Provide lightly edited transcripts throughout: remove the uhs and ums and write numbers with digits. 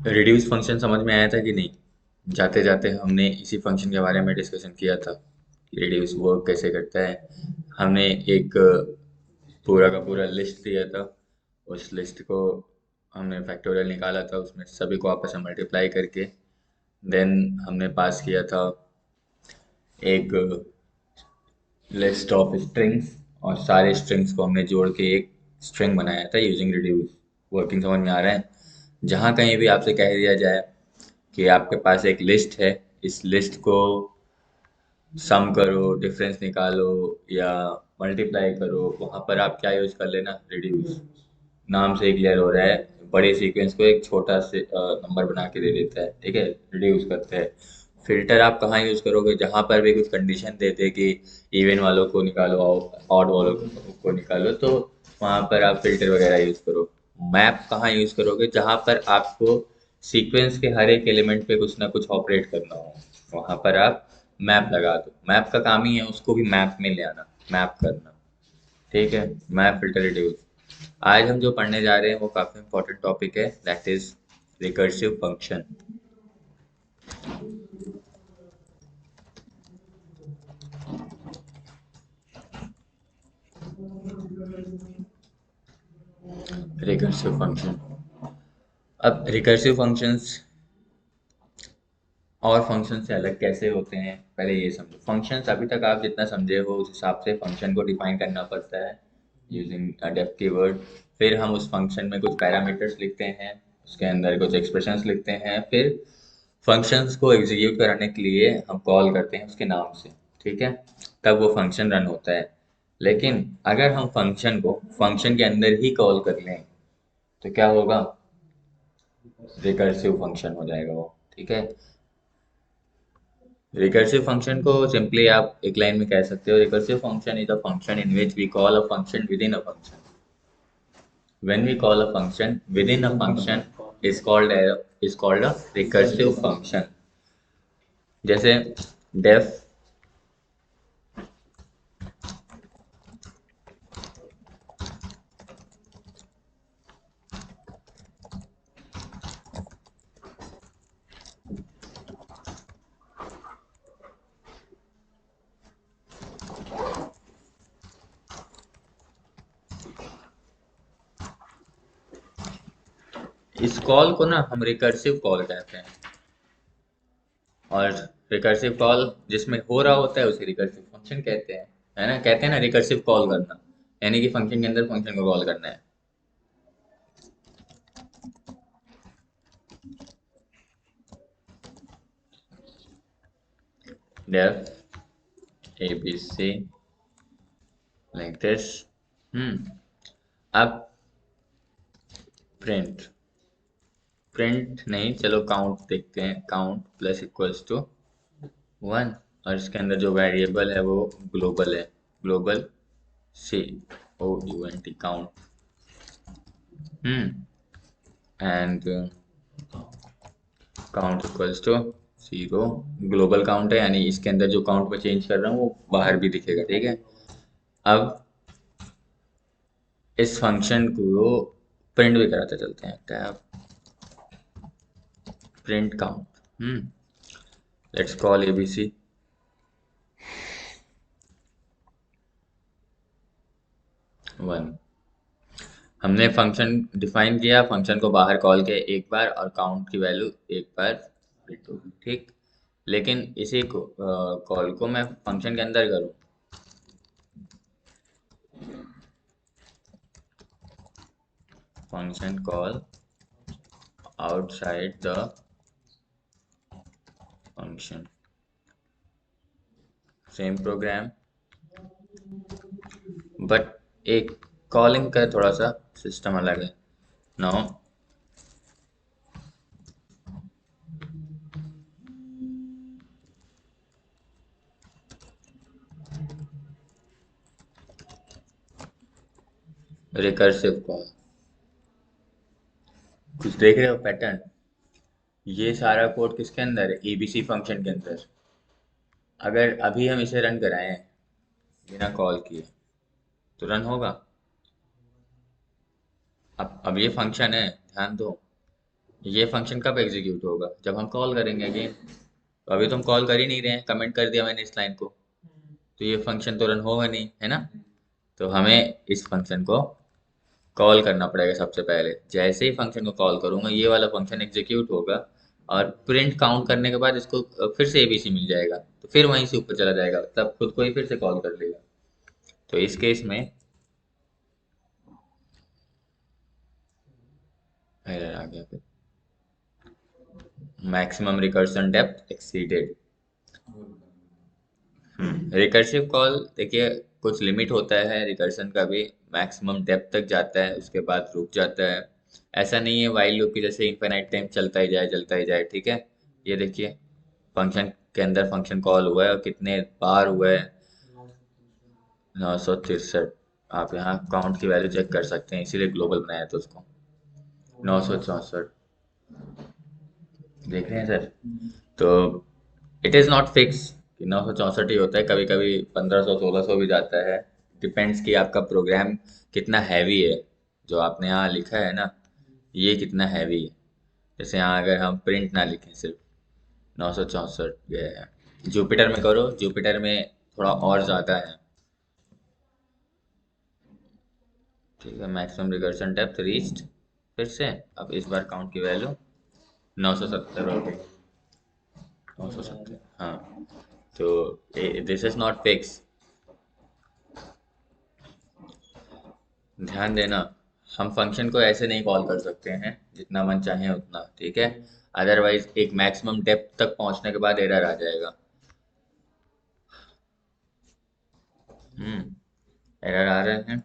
Reduce function समझ में आया था कि नहीं? जाते जाते हमने इसी फंक्शन के बारे में डिस्कशन किया था कि रिड्यूस वर्क कैसे करता है। हमने एक पूरा का पूरा लिस्ट दिया था। उस लिस्ट को हमने फैक्टोरियल निकाला था, उसमें सभी को आपस में मल्टीप्लाई करके देन हमने पास किया था एक लिस्ट ऑफ स्ट्रिंग्स, और सारे स्ट्रिंग्स को हमने जोड़ के एक स्ट्रिंग बनाया था यूजिंग रिड्यूस। वर्किंग समझ में आ रहा है? जहाँ कहीं भी आपसे कह दिया जाए कि आपके पास एक लिस्ट है, इस लिस्ट को सम करो, डिफरेंस निकालो या मल्टीप्लाई करो, वहां पर आप क्या यूज कर लेना? रिड्यूस। नाम से ही क्लियर हो रहा है, बड़े सीक्वेंस को एक छोटा से नंबर बना के दे देता है, ठीक है, रिड्यूस करते हैं। फिल्टर आप कहाँ यूज करोगे? जहां पर भी कुछ कंडीशन देते कि इवन वालों को निकालो, ऑड वालों को निकालो, तो वहां पर आप फिल्टर वगैरह यूज करो। मैप कहाँ यूज करोगे? जहां पर आपको सीक्वेंस के हर एक एलिमेंट पे कुछ ना कुछ ऑपरेट करना हो, वहां पर आप मैप लगा दो। मैप का काम ही है उसको भी मैप में ले आना, मैप करना, ठीक है। Map filter reduce. आज हम जो पढ़ने जा रहे हैं वो काफी इंपॉर्टेंट टॉपिक है, that is recursive function. Recursive function. अब रिकर्सिव फंक्शंस और फंक्शन से अलग कैसे होते हैं, पहले ये समझो। फंक्शंस अभी तक आप जितना समझे हो उस हिसाब से फंक्शन को डिफाइन करना पड़ता है यूजिंग डेफ कीवर्ड। फिर हम उस फंक्शन में कुछ पैरामीटर्स लिखते हैं, उसके अंदर कुछ एक्सप्रेशंस लिखते हैं, फिर फंक्शंस को एग्जीक्यूट कराने के लिए हम कॉल करते हैं उसके नाम से, ठीक है। तब वो फंक्शन रन होता है। लेकिन अगर हम फंक्शन को फंक्शन के अंदर ही कॉल कर लें तो क्या होगा? रिकर्सिव फंक्शन हो जाएगा वो, ठीक है। रिकर्सिव फंक्शन को सिंपली आप एक लाइन में कह सकते हो, recursive function is a function in which we call a function within a function. When we call a function within a function is called a recursive function। जैसे def इस call को ना हम recursive call कहते हैं, और recursive call जिसमें हो रहा होता है उसे रिकर्सिव फंक्शन कहते हैं। है ना, कहते हैं ना रिकर्सिव कॉल करना, यानी कि फंक्शन के अंदर फंक्शन को कॉल करना है। def abc like this। अब प्रिंट, प्रिंट नहीं, चलो काउंट देखते हैं। काउंट प्लस इक्वल्स टू 1, और इसके अंदर जो वेरिएबल है वो ग्लोबल है, global C O U N T, count. And count equals to 0। Global count है, यानी इसके अंदर जो काउंट में चेंज कर रहा हूँ वो बाहर भी दिखेगा, ठीक है। अब इस फंक्शन को प्रिंट भी कराते चलते हैं, tab print count. Let's call ABC 1। हमने फंक्शन डिफाइन किया, फंक्शन को बाहर कॉल किया एक बार, और काउंट की वैल्यू एक बार प्रिंट होगी, ठीक। लेकिन इसी को कॉल को मैं फंक्शन के अंदर करूँ, function call outside the function, same programme, but एक कॉलिंग का थोड़ा सा सिस्टम अलग है। नाउ रिकर्सिव कॉल, कुछ देख रहे हो पैटर्न? ये सारा कोड किसके अंदर है? एबीसी फंक्शन के अंदर। अगर अभी हम इसे रन कराएं बिना कॉल किए तो रन होगा? अब ये फंक्शन है, ध्यान दो, ये फंक्शन कब एग्जीक्यूट होगा, जब हम कॉल करेंगे अगेन। तो अभी तो हम कॉल कर ही नहीं रहे हैं, कमेंट कर दिया मैंने इस लाइन को, तो ये फंक्शन तो रन होगा नहीं, है ना। तो हमें इस फंक्शन को कॉल करना पड़ेगा सबसे पहले। जैसे ही फंक्शन को कॉल करूंगा ये वाला फंक्शन एग्जीक्यूट होगा, और प्रिंट काउंट करने के बाद इसको फिर से एबीसी मिल जाएगा, तो फिर वहीं से ऊपर चला जाएगा, तब खुद को ही फिर से कॉल कर लेगा। तो इस केस में एरर आ गया, फिर maximum recursion depth exceeded. Recursive call देखिए, कुछ लिमिट होता है रिकर्सन का भी, मैक्सिमम डेप्थ तक जाता है, उसके बाद रुक जाता है। ऐसा नहीं है वाइल लूप की जैसे इनफाइनाइट टाइम चलता ही जाए चलता ही जाए, ठीक है। ये देखिए, फंक्शन के अंदर फंक्शन कॉल हुआ है और कितने बार हुआ है, 963। आप यहाँ काउंट की वैल्यू चेक कर सकते हैं, इसीलिए ग्लोबल बनाया था उसको। 964 देख रहे हैं सर। तो इट इज़ नॉट फिक्स कि 964 ही होता है, कभी कभी 1500 1600 भी जाता है। डिपेंड्स कि आपका प्रोग्राम कितना हैवी है, जो आपने यहाँ लिखा है ना, ये कितना हैवी है। जैसे यहाँ अगर हम प्रिंट ना लिखें, सिर्फ 964 ये है। जुपिटर में करो, जुपिटर में थोड़ा और ज़्यादा है। ठीक है, मैक्सिमम रिकर्सन डेप्थ रीच्ड। फिर से अब इस बार काउंट की वैल्यू 970 हो गई। 970, हाँ। तो दिस इज नॉट फिक्स, ध्यान देना। हम फंक्शन को ऐसे नहीं कॉल कर सकते हैं जितना मन चाहे उतना, ठीक है। अदरवाइज एक मैक्सिमम डेप्थ तक पहुंचने के बाद एरर आ जाएगा। एरर आ रहे हैं।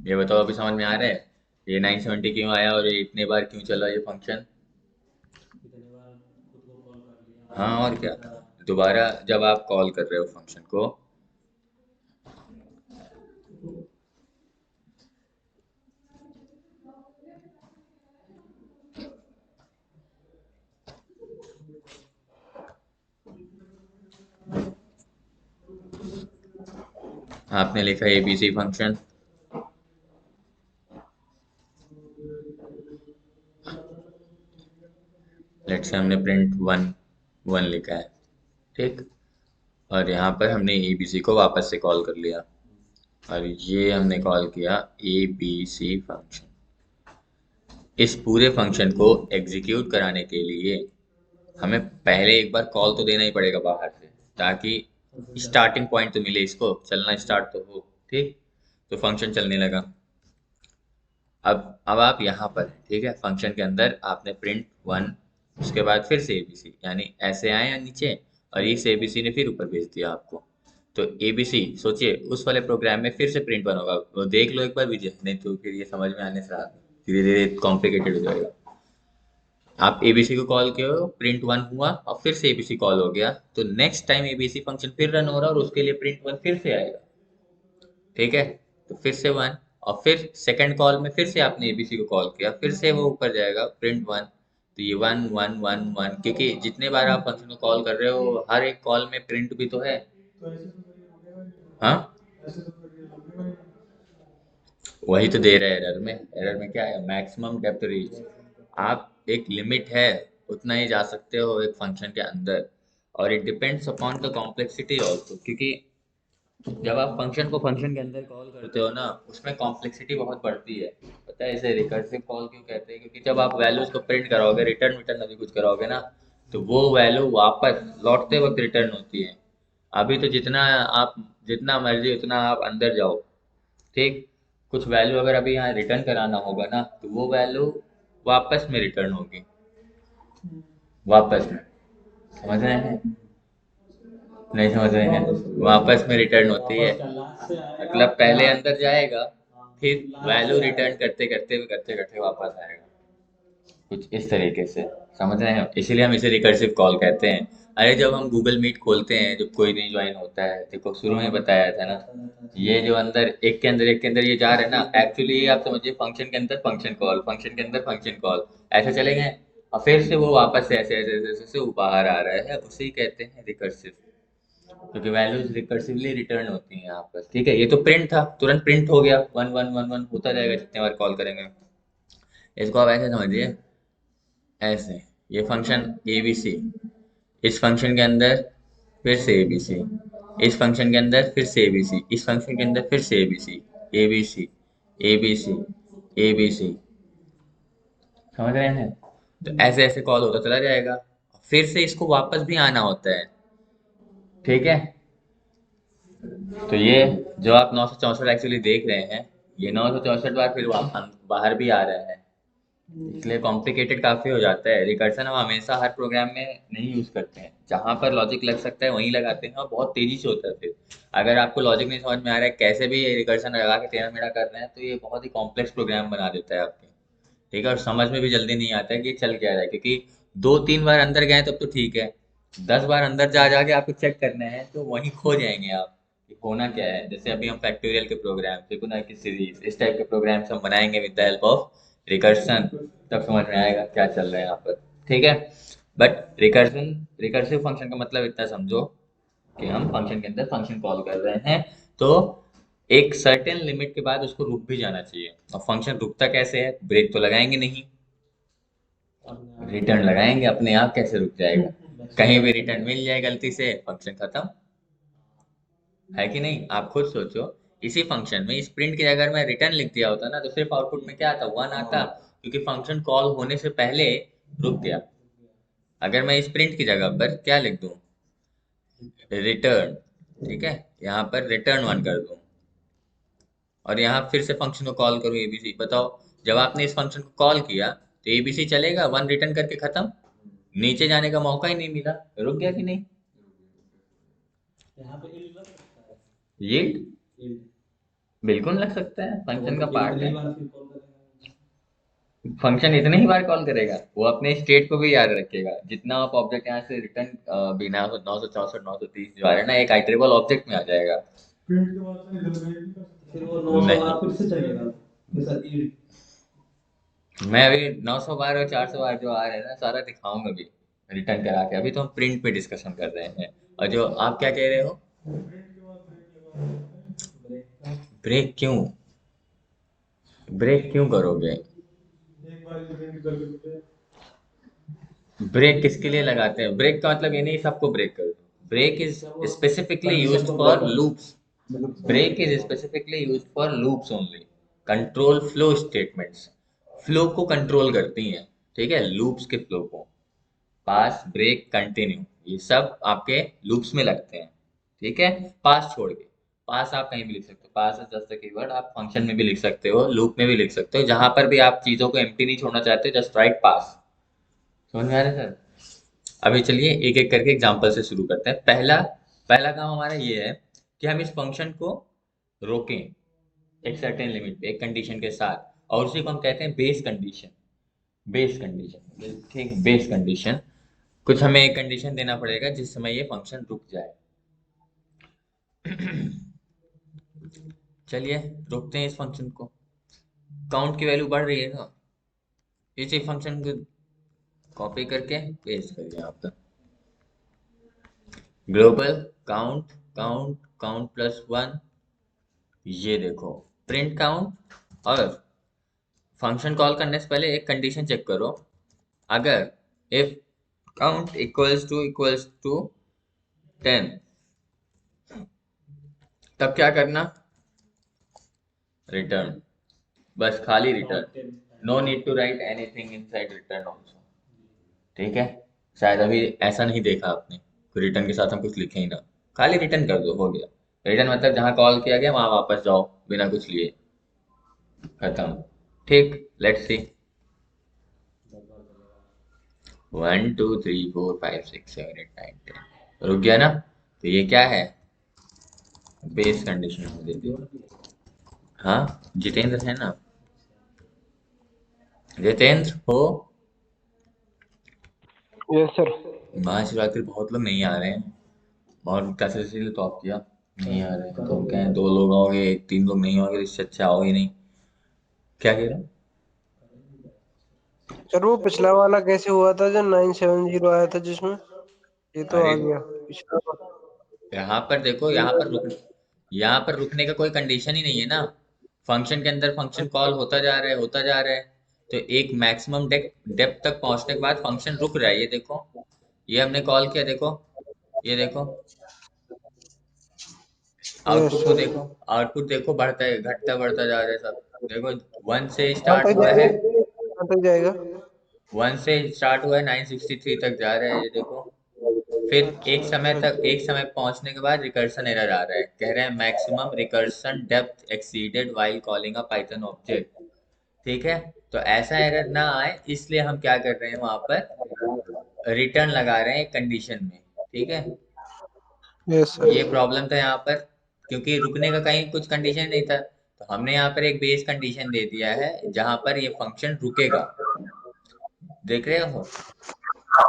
ये बताओ अभी समझ में आ रहा है, ये 970 क्यों आया और ये इतने बार क्यों चला ये फंक्शन। हाँ और क्या, दोबारा जब आप कॉल कर रहे हो फंक्शन को। आपने लिखा एबीसी फंक्शन, लेट्स से हमने प्रिंट वन वन लिखा है, ठीक। और यहाँ पर हमने एबीसी को वापस से कॉल कर लिया, और ये हमने कॉल किया एबीसी फंक्शन। इस पूरे फंक्शन को एग्जीक्यूट कराने के लिए हमें पहले एक बार कॉल तो देना ही पड़ेगा बाहर से, ताकि स्टार्टिंग पॉइंट तो मिले, इसको चलना स्टार्ट तो हो, ठीक। तो फंक्शन चलने लगा। अब आप यहाँ पर हैं, ठीक है। फंक्शन के अंदर आपने प्रिंट वन, उसके बाद फिर से एबीसी, यानी ऐसे आए या नीचे, और इस एबीसी ने फिर ऊपर भेज दिया आपको। तो एबीसी सोचिए उस वाले प्रोग्राम में फिर से प्रिंट वन होगा, वो देख लो एक बार विजय, नहीं तो फिर ये समझ में आने से धीरे धीरे कॉम्प्लिकेटेड हो जाएगा। आप एबीसी को कॉल किए हो, प्रिंट वन हुआ और फिर से एबीसी कॉल हो गया, तो नेक्स्ट टाइम एबीसी फंक्शन फिर रन हो रहा है और उसके लिए प्रिंट वन फिर से आएगा, ठीक है। तो फिर से वन, और फिर सेकंड कॉल में फिर से आपने एबीसी को कॉल किया, फिर से वो ऊपर जाएगा प्रिंट वन। तो ये वन वन वन वन, क्योंकि जितने बार आप फंक्शन को कॉल कर रहे हो हर एक कॉल में प्रिंट भी तो है। हाँ, वही तो दे रहा है एरर में। एरर में क्या है, मैक्सिमम डेप्थ रीच। आप एक लिमिट है, उतना ही जा सकते हो एक फंक्शन के अंदर। और it depends upon the complexity also, क्योंकि जब आप फंक्शन को फंक्शन के अंदर कॉल करते हो ना, उसमें कॉम्प्लेक्सिटी बहुत बढ़ती है। पता है इसे रिकर्सिव कॉल क्यों कहते हैं, क्योंकि जब आप वैल्यूज को प्रिंट कराओगे, रिटर्न विटर्न अभी कुछ कराओगे ना, तो वो वैल्यू वापस लौटते वक्त रिटर्न होती है। अभी तो जितना मर्जी उतना आप अंदर जाओ, ठीक। कुछ वैल्यू अगर अभी यहाँ रिटर्न कराना होगा ना, तो वो वैल्यू वापस में रिटर्न होगी, वापस में। समझ रहे हैं, नहीं समझ रहे हैं, वापस में रिटर्न होती है। मतलब पहले अंदर जाएगा, फिर वैल्यू रिटर्न करते करते करते करते वापस आएगा, कुछ इस तरीके से। समझ रहे हैं, इसीलिए हम इसे रिकर्सिव कॉल कहते हैं। अरे जब हम गूगल मीट खोलते हैं, जब कोई नहीं ज्वाइन होता है, देखो शुरू में बताया था ना, ये जो अंदर एक के अंदर एक के अंदर ये जा रहे हैं ना, एक्चुअली ये आप समझिए फंक्शन के अंदर फंक्शन कॉल, फंक्शन के अंदर फंक्शन कॉल, ऐसे चलेंगे। और फिर से वो वापस से ऐसे ऐसे ऐसे ऐसे से बाहर आ रहा है, उसे ही कहते हैं रिकर्सिव, क्योंकि वैल्यूज रिकर्सिवली रिटर्न होती हैं यहाँ पर। ठीक है, ये तो प्रिंट था, तुरंत प्रिंट हो गया, वन वन वन वन होता जाएगा जितने बार कॉल करेंगे। इसको आप ऐसे समझिए, ऐसे ये फंक्शन ए बी सी, इस फंक्शन के अंदर फिर से ए बी सी, इस फंक्शन के अंदर फिर से ए बी सी, इस फंक्शन के अंदर फिर से A B C, A B C, A B C, A B C, समझ रहे हैं? तो ऐसे ऐसे कॉल होता चला जाएगा, फिर से इसको वापस भी आना होता है। ठीक है, तो ये जो आप 964 एक्चुअली देख रहे हैं, ये 964 बार फिर बाहर भी आ रहा है, इसलिए कॉम्प्लिकेटेड काफी हो जाता है। रिकर्सन हम हमेशा हर प्रोग्राम में नहीं यूज करते हैं, जहां पर लॉजिक लग सकता है वहीं लगाते हैं, और बहुत तेजी से होता है। फिर अगर आपको लॉजिक नहीं समझ में आ रहा है कैसे भी रिकर्सन लगा के टेढ़ा मेढ़ा कर रहे हैं, तो ये बहुत ही कॉम्प्लेक्स प्रोग्राम बना देता है आपके। ठीक है, और समझ में भी जल्दी नहीं आता है कि चल क्या रहा है, क्योंकि 2-3 बार अंदर गए तब तो ठीक है, 10 बार अंदर जा जाके आपको चेक करना है तो वहीं खो जाएंगे आप कि होना क्या है। जैसे अभी हम फैक्टोरियल के प्रोग्राम, फिबोनाची सीरीज, इस टाइप के प्रोग्राम्स हम बनाएंगे with the help of recursion, तब समझ में आएगा क्या चल रहा है यहाँ पर। ठीक है, बट रिकर्सिव फंक्शन का मतलब इतना समझो कि हम फंक्शन के अंदर फंक्शन कॉल कर रहे हैं, तो एक सर्टेन लिमिट के बाद उसको रुक भी जाना चाहिए। और फंक्शन रुकता कैसे है? ब्रेक तो लगाएंगे नहीं, रिटर्न लगाएंगे, अपने आप कैसे रुक जाएगा? कहीं भी रिटर्न मिल जाए गलती से, फंक्शन खत्म, है कि नहीं? आप खुद सोचो, इसी फंक्शन में इस प्रिंट की जगह मैं रिटर्न लिख दिया होता ना, तो सिर्फ आउटपुट में क्या आता? 1 आता, क्योंकि फंक्शन कॉल होने से पहले रुक गया। अगर मैं इस प्रिंट की जगह पर क्या लिख दूं? रिटर्न, ठीक है, यहाँ पर रिटर्न 1 कर दूं, और यहाँ फिर से फंक्शन को कॉल करूँ एबीसी, बताओ, जब आपने इस फंक्शन को कॉल किया तो एबीसी चलेगा, 1 रिटर्न करके खत्म, नीचे जाने का मौका ही नहीं मिला, रुक गया कि नहीं? ये बिल्कुल लग सकता है, फंक्शन का पार्ट है। फंक्शन इतने ही बार कॉल करेगा, वो अपने स्टेट को भी याद रखेगा। जितना आप ऑब्जेक्ट यहाँ से रिटर्न बिना 964 930 जो आ रहा है ना, एक आइटरेबल ऑब्जेक्ट में आ जाएगा। फिर वो 900 बार फिर से चलेगा, मैं अभी 900 बार और 400 बार जो आ रहे हैं ना, सारा दिखाऊंगा भी रिटर्न करा के। अभी तो हम प्रिंट पे डिस्कशन कर रहे हैं। और जो आप क्या कह रहे हो, ब्रेक क्यों? ब्रेक क्यों करोगे? ब्रेक किसके लिए लगाते हैं? ब्रेक का मतलब ये नहीं सबको ब्रेक कर दो। Break is specifically used for loops, break is specifically used for loops only, control flow statements, flow को कंट्रोल करती हैं। ठीक है, लूप्स के फ्लो को, पास, ब्रेक, कंटिन्यू, ये सब आपके लूप्स में लगते हैं। ठीक है, पास छोड़ के, पास आप कहीं भी लिख सकते हो, पास इज जस्ट अ कीवर्ड, आप फंक्शन में भी लिख सकते हो, लूप में भी लिख सकते हो, जहां पर भी आप चीजों को एम्प्टी नहीं छोड़ना चाहते, जस्ट राइट पास। समझ में आ रहा है सर? अभी चलिए एक एक करके एग्जांपल से शुरू करते हैं। पहला पहला काम हमारा ये है कि हम इस फंक्शन को रोकें एक सर्टेन लिमिट पे, एक कंडीशन के साथ, और उसी को हम कहते हैं बेस कंडीशन। बेस कंडीशन, ठीक है, बेस कंडीशन, कुछ हमें एक कंडीशन देना पड़ेगा जिस समय ये फंक्शन रुक जाए। चलिए रोकते हैं इस फंक्शन को। काउंट की वैल्यू बढ़ रही है ना, इसी फंक्शन को कॉपी करके पेस्ट करिए आप, ग्लोबल काउंट, काउंट काउंट +1, ये देखो प्रिंट काउंट। और फंक्शन कॉल करने से पहले एक कंडीशन चेक करो, अगर इफ काउंट इक्वल्स टू 10, तब क्या करना? रिटर्न, बस खाली return, no need to write anything inside return also. ठीक है, शायद अभी ऐसा नहीं देखा आपने, रिटर्न के साथ हम कुछ लिखे ही ना, खाली रिटर्न कर दो, हो गया। रिटर्न मतलब जहां कॉल किया गया वहां वापस जाओ बिना कुछ लिए, खत्म। ठीक, लेट्स सी, 1 2 3 4 5 6 7 8 9 10, रुक गया ना? तो ये क्या है? बेस कंडीशन हो देती है। हाँ, जितेंद्र है ना? जितेंद्र हो? Yes sir. महाशिवरात्रि बहुत लोग नहीं आ रहे हैं, और कैसे इसीलिए तो आप किया, नहीं आ रहे हैं तो हम कहें 2 लोग आओगे, 3 लोग नहीं आओगे, तो इससे अच्छा आओ ही नहीं। क्या कह रहे हो? सर वो पिछला वाला कैसे हुआ था जो 970 आया था जिसमें? ये तो अरे आ गया पिछला वाला। यहाँ पर देखो, यहाँ पर रुकने का कोई कंडीशन ही नहीं है ना। फंक्शन के अंदर फंक्शन कॉल होता जा रहा है, होता जा रहा है। तो एक मैक्सिमम डेप्थ तक पहुंचने के बाद फंक्शन रुक रहा है, ये देखो। ये हमने कॉल किया, देखो। ये देखो, यस आउटपुट को सर। देखो। आउटपुट देखो, बढ़ता है, घटता बढ़ता जा रहा है सब। देखो, वन से कहाँ स्टार्ट तक हुआ है। जाएगा? कहाँ तक जाएगा? 963 तक जा रहा है, ये देखो। फिर अच्छा अच्छा एक समय पहुंचने के बाद रिकर्सन एरर आ रहा है, कह रहे हैं maximum recursion depth exceeded while calling अ पाइथन ऑब्जेक्ट। ठीक है। तो ऐसा एरर ना आए, इसलिए हम क्या कर रहे हैं, वहां पर रिटर्न लगा रहे हैं एक कंडीशन में। ठीक है। Yes sir. ये प्रॉब्लम था यहाँ पर, क्योंकि रुकने का कहीं कुछ कंडीशन नहीं था। तो हमने यहाँ पर एक बेस कंडीशन दे दिया है जहां पर ये फंक्शन रुकेगा। देख रहे हो, यस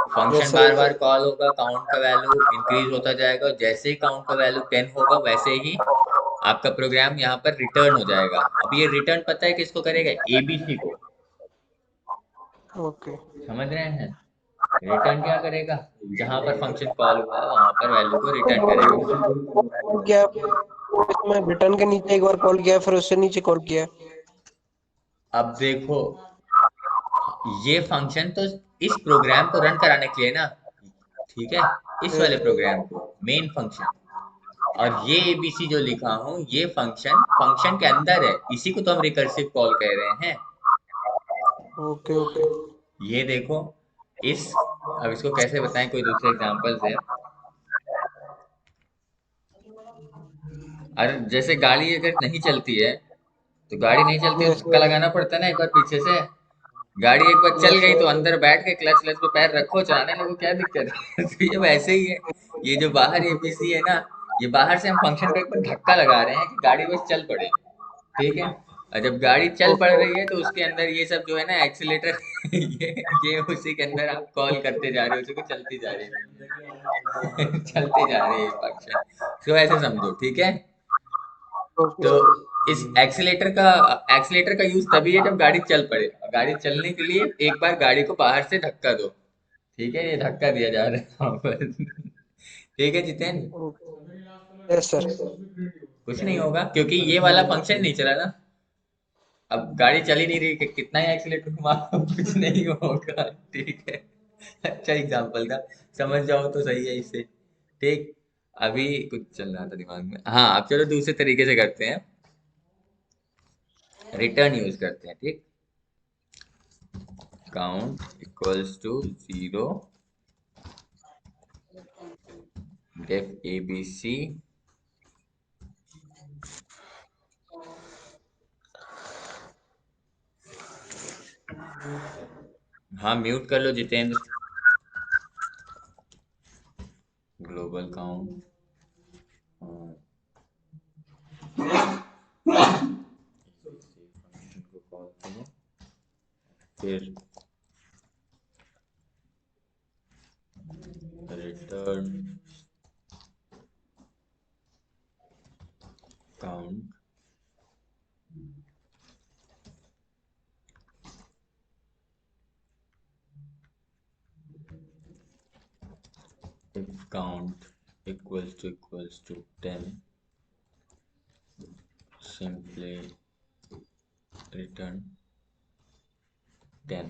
फंक्शन सर। बार बार कॉल होगा, काउंट का वैल्यू इंक्रीज होता जाएगा, और जैसे ही काउंट का वैल्यू 10 होगा, वैसे ही आपका प्रोग्राम यहाँ पर रिटर्न हो जाएगा। अब ये रिटर्न पता है किसको करेगा? एबीसी को। ओके। समझ रहे हैं? रिटर्न क्या करेगा? जहां पर फंक्शन कॉल हुआ है वहां पर वैल्यू को रिटर्न करेगा। कॉल किया इसमें, रिटर्न के नीचे एक बार कॉल किया, फिर उससे नीचे कॉल किया। अब देखो, ये फंक्शन तो इस प्रोग्राम को रन कराने के लिए ना। ठीक है। इस यस वाले प्रोग्राम को, मेन फंक्शन। और ये एबीसी जो लिखा हूं, ये फंक्शन फंक्शन के अंदर है, इसी को तो हम रिकर्सिव कॉल कह रहे हैं। Okay okay. ये देखो, इस अब इसको कैसे बताएं, कोई दूसरे एग्जांपल से। अरे जैसे गाड़ी अगर नहीं चलती है, तो गाड़ी नहीं चलती है तो यस धक्का लगाना पड़ता है ना एक बार पीछे से। गाड़ी एक बार चल यस गई सर। तो अंदर बैठ के क्लच व्लच पे पैर रखो, चलाने लगो, क्या दिक्कत है? तो ये वैसे ही है। ये जो बाहर एबीसी है ना, ये बाहर से हम फंक्शन को एक बार धक्का लगा रहे हैं कि गाड़ी बस चल पड़े। ठीक है। और जब गाड़ी चल पड़ ओके। रही है तो उसके अंदर ये सब जो है ना, एक्सीलेटर ये उसी के अंदर आप कॉल करते जा रहे हो, उसी को चलती जा रही है। चलती जा रही है फंक्शन। तो ऐसे समझो, ठीक है। ओके। तो इस एक्सीलेटर का यूज तभी है जब गाड़ी चल पड़े। और गाड़ी चलने के लिए एक बार गाड़ी को बाहर से धक्का दो। ठीक है, ये धक्का दिया जा रहा है वहां पर। ठीक है जितेंद्र। Yes sir. कुछ नहीं होगा, क्योंकि ये वाला फंक्शन नहीं चला ना। अब गाड़ी चल ही नहीं रही कि कितना ही एक्सीलेटर घुमाओ, कुछ नहीं होगा। ठीक है। अच्छा एग्जाम्पल था, समझ जाओ तो सही है इससे। ठीक। अभी कुछ चल रहा था दिमाग में, हाँ, अब चलो दूसरे तरीके से करते हैं। रिटर्न यूज करते हैं, ठीक। Count equals to 0, def ABC. हाँ, म्यूट कर लो जितेंद्र। Global count. फंक्शन को कॉल करो, फिर return count if count equals to 10, simply return 10।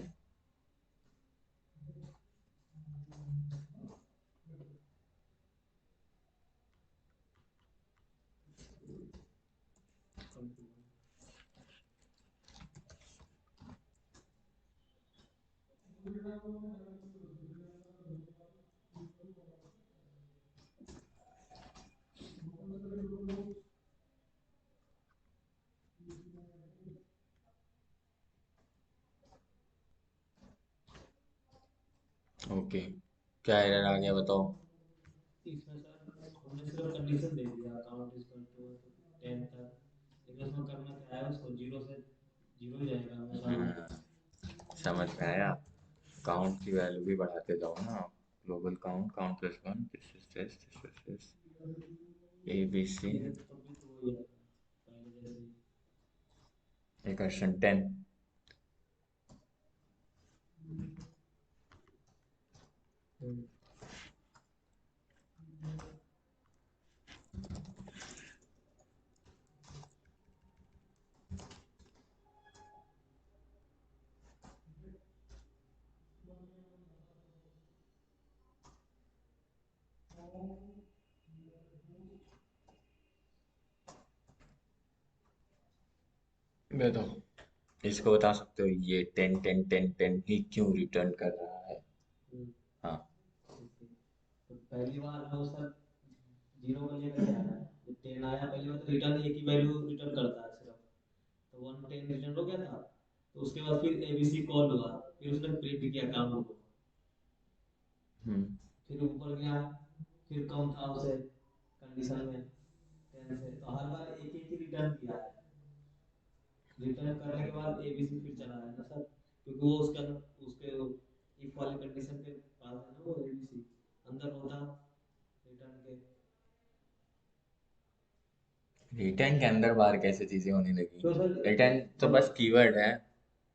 Okay, क्या एरर आ गया बताओ। इसमें सर हमने सिर्फ कंडीशन दे दिया काउंट इज इक्वल टू 10 तक, लेकिन उसमें करना क्या है, उसको जीरो से जीरो ही रहेगा हमेशा हम्म, काउंट। समझ में आया। काउंट की वैल्यू भी बढ़ाते जाओ ना। Global count, count plus one, this is this A B C, ठीक है, तब भी तो वही आएगा पहले जैसे ही। रिकर्शन 10। हम्म, बताओ, इसको बता सकते हो ये 10 10 10 10 ही क्यों रिटर्न कर रहा है? हम्म, हाँ। ठीक है। तो पहली बार वो सर जीरो को लेकर आ रहा है, जब 10 आया पहली बार तो रिटर्न एक ही वैल्यू रिटर्न करता है सिर्फ, तो 110 रिटर्न हो गया था। तो उसके बाद फिर एबीसी कॉल हुआ, फिर उसने प्रिंट किया काम को, हम्म। फिर ऊपर गया, फिर कम था उसे कंडीशन में 10 से, तो हर बार एक एक ही रिटर्न किया है। रिटर्न करने के बाद एबीसी फिर चला है ना सर, क्योंकि वो उसका उसके इफ वाले कंडीशन के पास है ना, वो एबीसी अंदर होता रिटर्न के। रिटर्न के अंदर बाहर कैसे चीजें होने लगी? तो सर रिटर्न तो बस कीवर्ड है।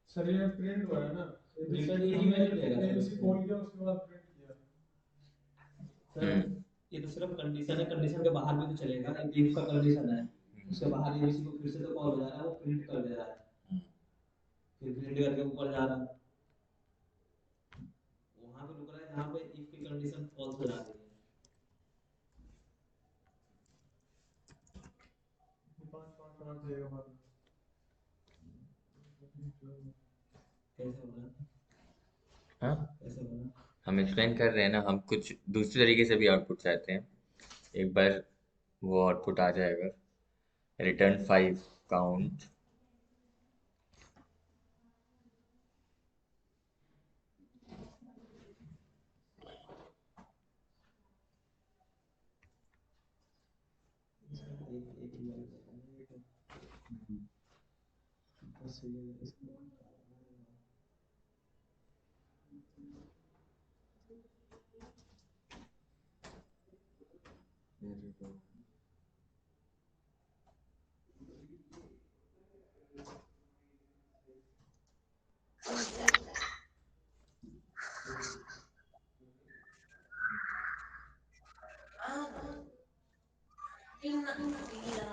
सर ये प्रिंट हुआ है ना। रिटर्न एक ही हमने वैल्यू देगा सर एबीसी उसमें। कॉल किया उसके बाद प्रिंट किया। सर ये तो सिर्फ कंडीशन है, कंडीशन के बाहर भी तो चलेगा, एक इफ का कंडीशन है, उसके बाहर एबीसी को फिर से तो कॉल हो जा रहा है, वो प्रिंट कर दे रहा है, फिर प्रिंट करके ऊपर जा रहा है, वहां पे रुक रहा है जहां पे इफ की कंडीशन फॉल्स हो जा रही है। पाँच पाँच पाँच जाएगा हमारा। कैसे होगा? हाँ, कैसे होगा? हम एक्सप्लेन कर रहे हैं ना, हम कुछ दूसरी तरीके से भी आउटपुट चाहते हैं। एक बार वो आउटपुट आ जाएगा, रिटर्न 5 काउंट। इसका एक एक ही वैल्यू देगा ना, ये तो सही है इसको। खत्म गया।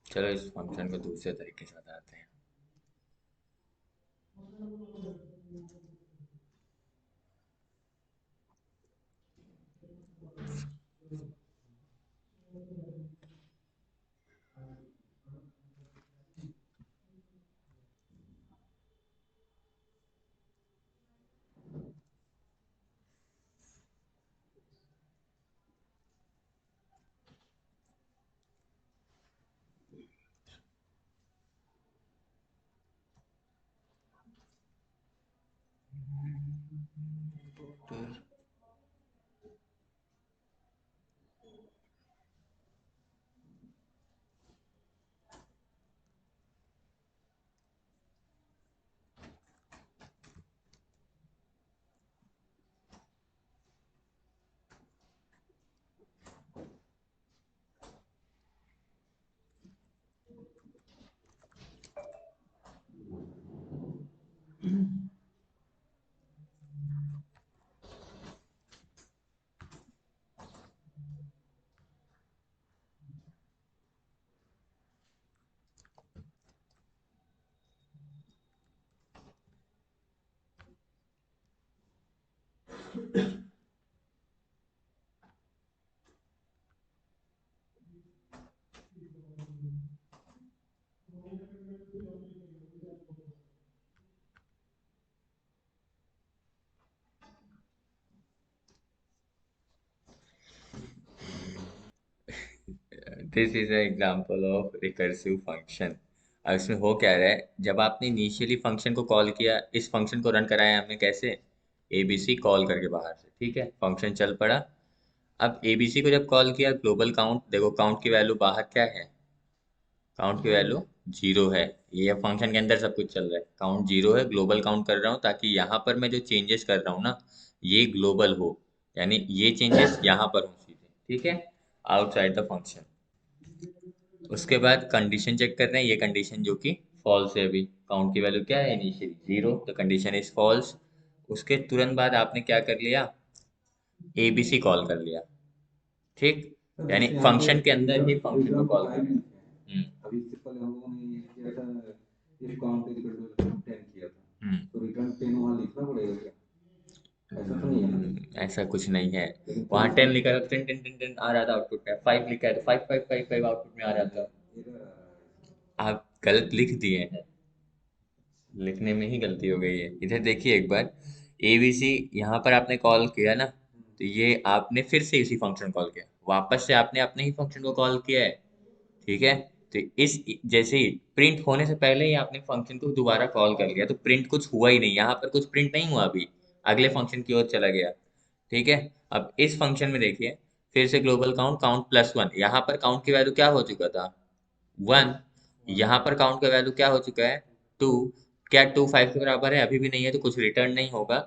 चलो इस फंक्शन को दूसरे तरीके से बताते हैं। This is an example of recursive function. अब इसमें हो क्या रहा है, जब आपने इनिशियली फंक्शन को कॉल किया, इस फंक्शन को रन कराया हमने कैसे, एबीसी कॉल करके बाहर से, ठीक है, फंक्शन चल पड़ा। अब एबीसी को जब कॉल किया, ग्लोबल काउंट, देखो काउंट की वैल्यू बाहर क्या है, काउंट की वैल्यू 0 है। ये फंक्शन के अंदर सब कुछ चल रहा है, काउंट 0 है, ग्लोबल काउंट कर रहा हूँ ताकि यहाँ पर मैं जो चेंजेस कर रहा हूँ ना, ये ग्लोबल हो, यानी ये चेंजेस यहाँ पर हो सीधे, ठीक है, आउटसाइड द फंक्शन। उसके बाद कंडीशन चेक कर रहे हैं, ये कंडीशन जो कि फॉल्स है, अभी काउंट की वैल्यू क्या है इनिशियली 0, तो कंडीशन इज फॉल्स। उसके तुरंत बाद आपने क्या कर लिया, एबीसी कॉल कर लिया, ठीक, सर यानी जैसे यहाँ पे फंक्शन के अंदर ही फंक्शन को प्रोग्राम कॉल कर फाइव लिया। लिखे हैं, अभी इससे पहले हम लोगों ने ये किया था, if count is equal to 10 किया था, हम्म तो रिटर्न 10 वहाँ लिखना पड़ेगा क्या? ऐसा तो नहीं है ना? ऐसा कुछ नहीं है, लेकिन फिर वहाँ भी 10 लिखा है तो 10 10 10 10 आ रहा था आउटपुट में, 5 लिखा है तो 5 5 5 5 आउटपुट में आ रहा था। आप गलत लिख दिए हैं, लिखने में ही गलती हो गई है। इधर देखिए एक बार, एबीसी यहाँ पर आपने कॉल किया ना, तो ये आपने फिर से इसी फंक्शन कॉल किया, वापस से आपने अपने ही फंक्शन को कॉल किया है, ठीक है। तो इस जैसे ही प्रिंट होने से पहले ही आपने फंक्शन को दोबारा कॉल कर लिया, तो प्रिंट कुछ हुआ ही नहीं, यहाँ पर कुछ प्रिंट नहीं हुआ, अभी अगले फंक्शन की ओर चला गया, ठीक है। अब इस फंक्शन में देखिए, फिर से ग्लोबल काउंट, काउंट प्लस 1, यहाँ पर काउंट की वैल्यू क्या हो चुका था, 1, यहाँ पर काउंट का वैल्यू क्या हो चुका है, 2, क्या 2 5 के बराबर है, अभी भी नहीं है, तो कुछ रिटर्न नहीं होगा।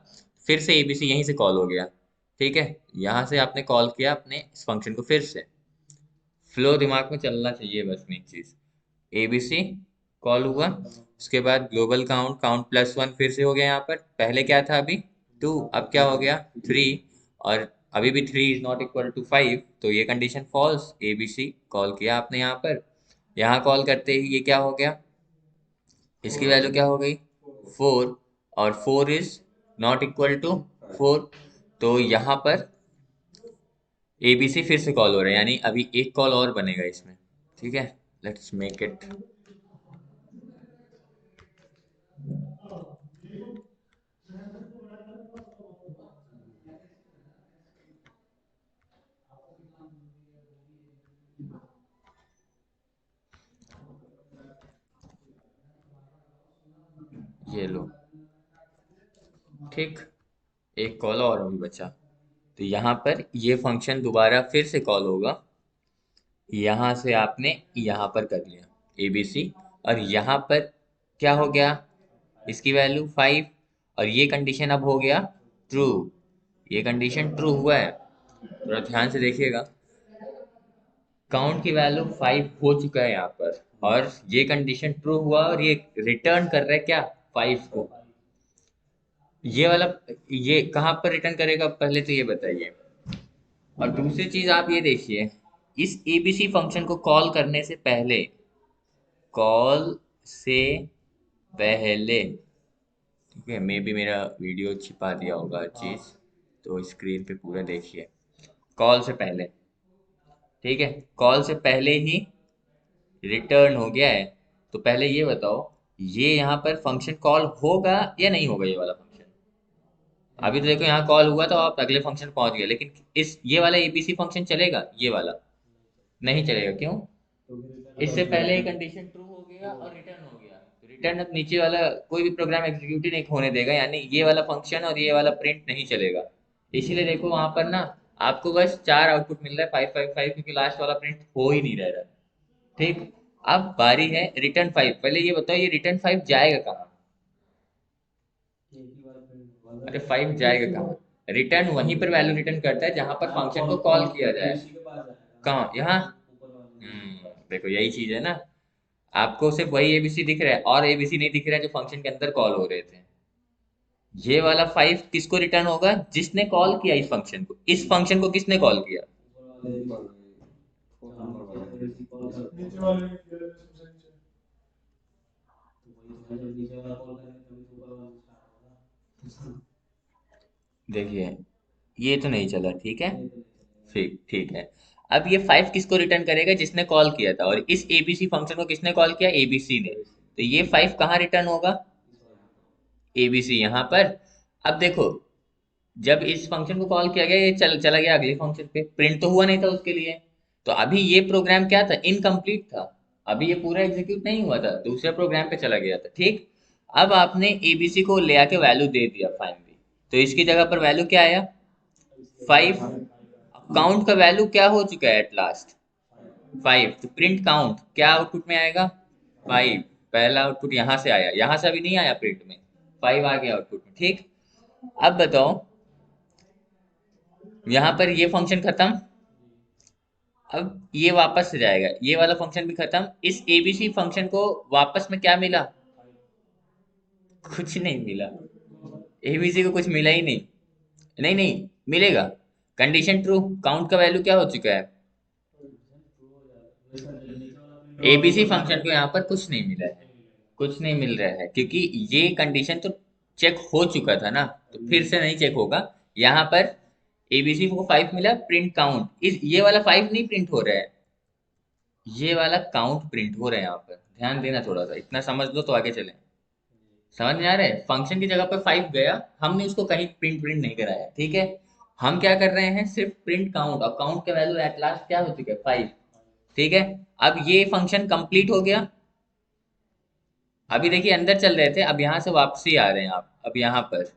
फिर से एबीसी यहीं से कॉल हो गया, ठीक है, यहाँ से आपने कॉल किया अपने इस फंक्शन को फिर से, फ्लो दिमाग में चलना चाहिए बस मेन चीज। एबीसी कॉल हुआ, उसके बाद ग्लोबल काउंट, काउंट प्लस 1 फिर से हो गया, यहाँ पर पहले क्या था अभी 2, अब क्या हो गया 3, और अभी भी 3 इज नॉट इक्वल टू 5, तो ये कंडीशन फॉल्स, एबीसी कॉल किया आपने यहाँ पर, यहाँ कॉल करते ही ये क्या हो गया, इसकी वैल्यू क्या हो गई 4, और 4 इज नॉट इक्वल टू 4, तो यहाँ पर एबीसी फिर से कॉल हो रहा है, यानी अभी एक कॉल और बनेगा इसमें, ठीक है, लेट्स मेक इट, ये लो, ठीक, एक कॉल और अभी बचा, तो यहाँ पर ये फंक्शन दोबारा फिर से कॉल होगा, यहाँ से आपने यहाँ पर कर लिया एबीसी, और यहाँ पर क्या हो गया, इसकी वैल्यू 5, और ये कंडीशन अब हो गया ट्रू, ये कंडीशन ट्रू हुआ है, थोड़ा ध्यान से देखिएगा, काउंट की वैल्यू 5 हो चुका है यहाँ पर, और ये कंडीशन ट्रू हुआ, और ये रिटर्न कर रहा है क्या, 5 को, ये वाला, ये कहाँ पर रिटर्न करेगा पहले तो ये बताइए। और दूसरी चीज आप ये देखिए, इस एबीसी फंक्शन को कॉल करने से पहले, कॉल से पहले, ठीक है, मे भी मेरा वीडियो छिपा दिया होगा हर चीज, तो स्क्रीन पे पूरा देखिए, कॉल से पहले, ठीक है, कॉल से पहले ही रिटर्न हो गया है, तो पहले ये बताओ, ये यहाँ पर फंक्शन कॉल होगा या नहीं होगा, ये वाला फंक्शन, अभी तो देखो यहाँ कॉल हुआ तो आप अगले फंक्शन पहुंच गए, लेकिन इस ये वाला एबीसी फंक्शन चलेगा, ये वाला नहीं चलेगा, क्यों, इससे पहले ही कंडीशन ट्रू हो गया और रिटर्न हो गया, तो रिटर्न अब नीचे वाला कोई भी प्रोग्राम एग्जीक्यूट ही नहीं होने देगा, यानी ये वाला फंक्शन और ये वाला प्रिंट नहीं चलेगा, इसीलिए देखो वहां पर ना आपको बस 4 आउटपुट मिल रहा है, 5 5 5, क्योंकि लास्ट वाला प्रिंट हो ही नहीं रहा है, ठीक। अब बारी है रिटर्न 5, पहले ये बताओ ये रिटर्न 5 जाएगा कहाँ, अरे 5 जाएगा कहाँ, रिटर्न वहीं पर वैल्यू रिटर्न करता है जहां पर फंक्शन को कॉल किया जाए, कहाँ, यहाँ, देखो यही चीज है ना, आपको सिर्फ वही एबीसी दिख रहा है और एबीसी नहीं दिख रहा है जो फंक्शन के अंदर कॉल हो रहे थे, ये वाला 5 किसको रिटर्न होगा, जिसने कॉल किया इस फंक्शन को, इस फंक्शन को किसने कॉल किया, नीचे वाले में किया है, सबसे नीचे। देखिए ये तो नहीं चला, ठीक है, ठीक ठीक है, अब ये 5 किसको रिटर्न करेगा, जिसने कॉल किया था, और इस एबीसी फंक्शन को किसने कॉल किया, एबीसी ने, तो ये 5 कहाँ रिटर्न होगा, एबीसी यहाँ पर। अब देखो, जब इस फंक्शन को कॉल किया गया, ये चला गया अगले फंक्शन पे, प्रिंट तो हुआ नहीं था उसके लिए, तो अभी ये प्रोग्राम क्या था, इनकम्प्लीट था, अभी ये पूरा एग्जीक्यूट नहीं हुआ था, दूसरे प्रोग्राम पे चला गया था, ठीक। अब आपने एबीसी को ले आके वैल्यू दे दिया फाइनली, तो इसकी जगह पर वैल्यू क्या आया, 5। काउंट का वैल्यू क्या हो चुका है एट लास्ट, 5। तो प्रिंट काउंट क्या आउटपुट में आएगा, 5। पहला आउटपुट यहाँ से आया, यहाँ से अभी नहीं आया प्रिंट में, 5 आ गया आउटपुट में, ठीक। अब बताओ, यहाँ पर ये फंक्शन खत्म, अब ये वापस से जाएगा, ये वाला फंक्शन भी खत्म, इस एबीसी फंक्शन को वापस में क्या मिला, कुछ नहीं मिला, एबीसी को कुछ मिला ही नहीं, नहीं नहीं मिलेगा, कंडीशन ट्रू, काउंट का वैल्यू क्या हो चुका है, एबीसी फंक्शन को यहाँ पर कुछ नहीं मिला है, कुछ नहीं मिल रहा है, क्योंकि ये कंडीशन तो चेक हो चुका था ना, तो फिर से नहीं चेक होगा। यहाँ पर एबीसी को 5 मिला, प्रिंट काउंट, इस ये वाला 5 नहीं प्रिंट हो रहा है, ये वाला काउंट प्रिंट हो रहा है, यहाँ पर ध्यान देना थोड़ा सा, इतना समझ लो तो आगे चलें। समझ में आ रहा है, फंक्शन की जगह पर 5 गया, हमने उसको कहीं प्रिंट प्रिंट नहीं कराया, ठीक है। हम क्या कर रहे हैं, सिर्फ प्रिंट काउंट, और काउंट का वैल्यू एट लास्ट क्या हो चुका है, 5, ठीक है। अब ये फंक्शन कंप्लीट हो गया, अभी देखिए अंदर चल रहे थे, अब यहाँ से वापसी आ रहे हैं आप, अब यहाँ पर